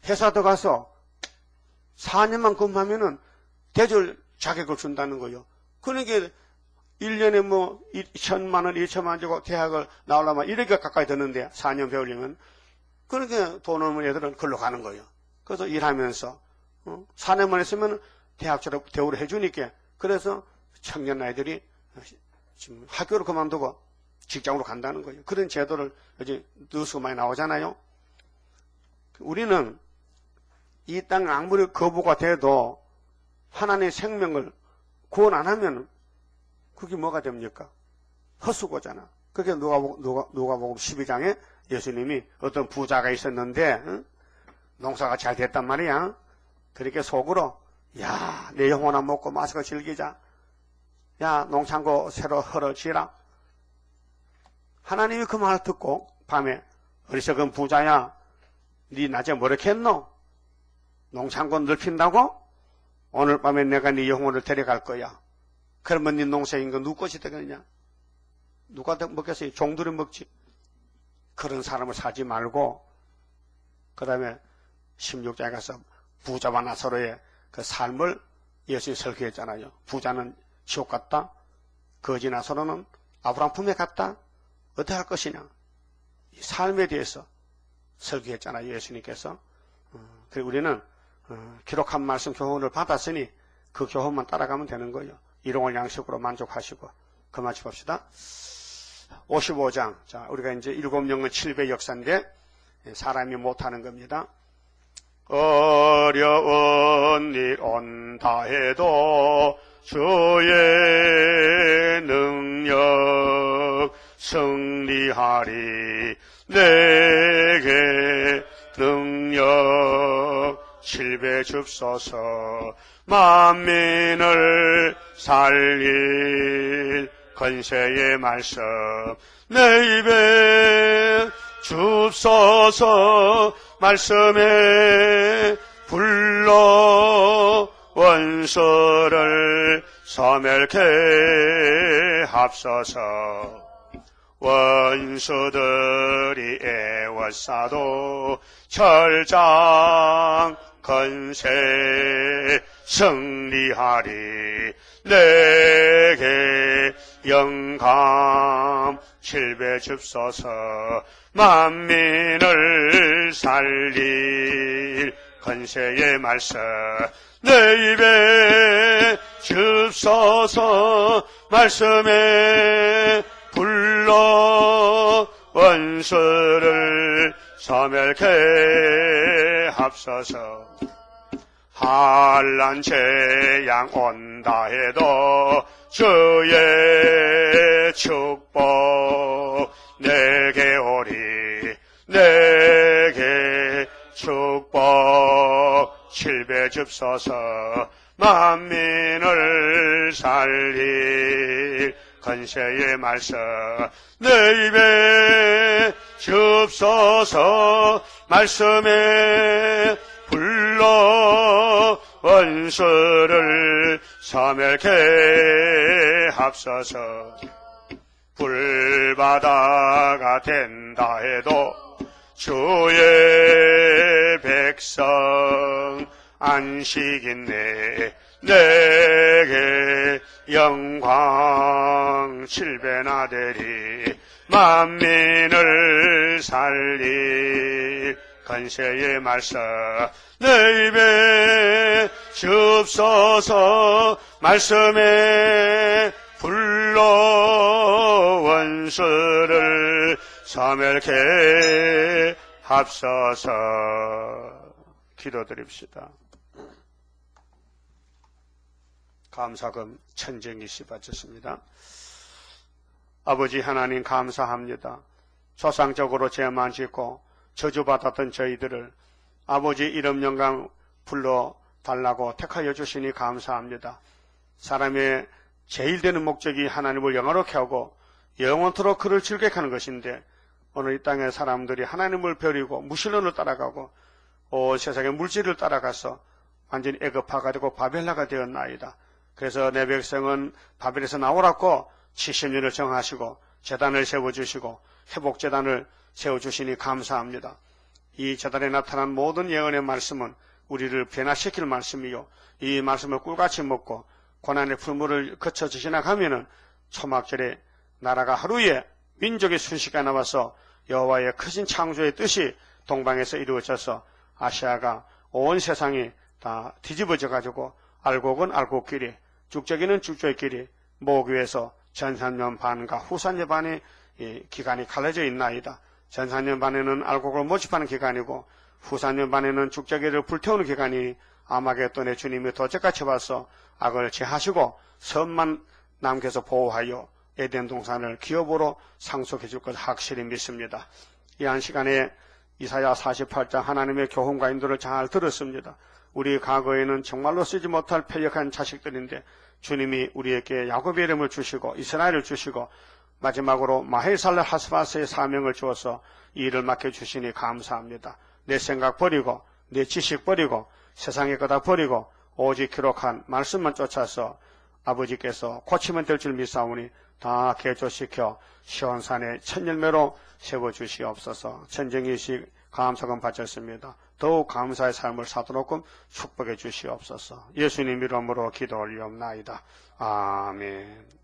회사 들어가서 4년만 근무하면은 대졸 자격을 준다는 거예요. 그러니까 1년에 뭐 2천만 원, 2천만 원 주고 대학을 나오려면 1억이 가까이 드는데 4년 배우려면. 그러니까 돈 없는 애들은 글로 가는 거예요. 그래서 일하면서 4년만 했으면 대학 졸업 대우를 해주니까. 그래서 청년 아이들이 지금 학교를 그만두고 직장으로 간다는 거예요. 그런 제도를 이제 뉴스가 많이 나오잖아요. 우리는 이 땅 아무리 거부가 돼도 하나님의 생명을 구원 안 하면 그게 뭐가 됩니까? 헛수고잖아. 그게 누가복음 12장에 예수님이 어떤 부자가 있었는데 농사가 잘 됐단 말이야. 그렇게 속으로, 야, 내 영혼아 먹고 마시고 즐기자. 야, 농창고 새로 헐어지라. 하나님이 그 말을 듣고 밤에, 어리석은 부자야, 네 낮에 뭐 이렇게 했노? 농창고 넓힌다고? 오늘 밤에 내가 네 영혼을 데려갈 거야. 그러면 네 농사인 거 누구 것이 되겠냐? 누가 먹겠어요? 종들이 먹지. 그런 사람을 사지 말고, 그 다음에 16장에 가서 부자와 나사로의 그 삶을 예수님이 설계했잖아요. 부자는 지옥 갔다, 거지 나사로는 아브라함 품에 갔다. 어떻게 할 것이냐? 이 삶에 대해서 설계했잖아요, 예수님께서. 그리고 우리는 기록한 말씀 교훈을 받았으니 그 교훈만 따라가면 되는 거예요. 일용할 양식으로 만족하시고. 그만 짚읍시다. 55장. 자, 우리가 이제 7명은 7배 역사인데 사람이 못하는 겁니다. 어려운 일 온다 해도 주의 능력 승리하리. 내게 능력 7배 줍소서. 만민을 살릴 건세의 말씀 내 입에 줍소서. 말씀에 불러 원수를 소멸케 합소서. 원수들이 애워싸도 철장 건세 승리하리. 내게 영감 7배 줍소서. 만민을 살릴 건세의 말씀 내 입에 줍소서. 말씀에 불러 원수를 소멸케 합소서. 한란 재앙 온다 해도 주의 축복 내게 오리. 내게 축복 7배 줍소서. 만민을 살릴 건세의 말씀 내 입에 줍소서. 말씀에 불러 원수를 소멸케 합소서. 불바다가 된다 해도 주의 백성 안식인네. 내게 영광 7배나 되리. 만민을 살릴 건세의 말씀 내 입에 줍소서. 말씀에 불러 원수를 소멸케 합소서. 기도드립시다. 감사금 천정기 씨 바쳤습니다. 아버지 하나님 감사합니다. 조상적으로 죄만 짓고 저주받았던 저희들을 아버지 이름 영광 불러달라고 택하여 주시니 감사합니다. 사람의 제일 되는 목적이 하나님을 영화롭게 하고 영원토록 그를 즐겁게 하는 것인데 오늘 이 땅의 사람들이 하나님을 버리고 무신론을 따라가고 세상의 물질을 따라가서 완전히 애급화가 되고 바벨라가 되었나이다. 그래서 내 백성은 바벨에서 나오라고 70년을 정하시고 제단을 세워주시고 회복제단을 세워주시니 감사합니다. 이 제단에 나타난 모든 예언의 말씀은 우리를 변화시킬 말씀이요, 이 말씀을 꿀같이 먹고 고난의 풀물을 거쳐 지나가면은 초막절에 나라가 하루에 민족의 순식간에 나와서 여호와의 크신 창조의 뜻이 동방에서 이루어져서 아시아가 온 세상이 다 뒤집어져 가지고 알곡은 알곡끼리, 죽적이는 죽적끼리 모교에서 전산년 반과 후산년 반의 기간이 갈라져 있나이다. 전산년 반에는 알곡을 모집하는 기간이고 후산년 반에는 죽적이를 불태우는 기간이 아마겟돈의 주님이 도적같이 와서 악을 제하시고 선만 남겨서 보호하여 에덴 동산을 기업으로 상속해 줄 것을 확실히 믿습니다. 이 한 시간에 이사야 48장 하나님의 교훈과 인도를 잘 들었습니다. 우리 과거에는 정말로 쓰지 못할 패역한 자식들인데 주님이 우리에게 야곱의 이름을 주시고 이스라엘을 주시고 마지막으로 마헬살라 하스바스의 사명을 주어서 이 일을 맡겨주시니 감사합니다. 내 생각 버리고 내 지식 버리고 세상의 거 다 버리고 오직 기록한 말씀만 쫓아서 아버지께서 고치면 될 줄 믿사오니 다 개조시켜 시온산의 천열매로 세워주시옵소서. 천정일식 감사금 바쳤습니다. 더욱 감사의 삶을 사도록 축복해 주시옵소서. 예수님 이름으로 기도 올리옵나이다. 아멘.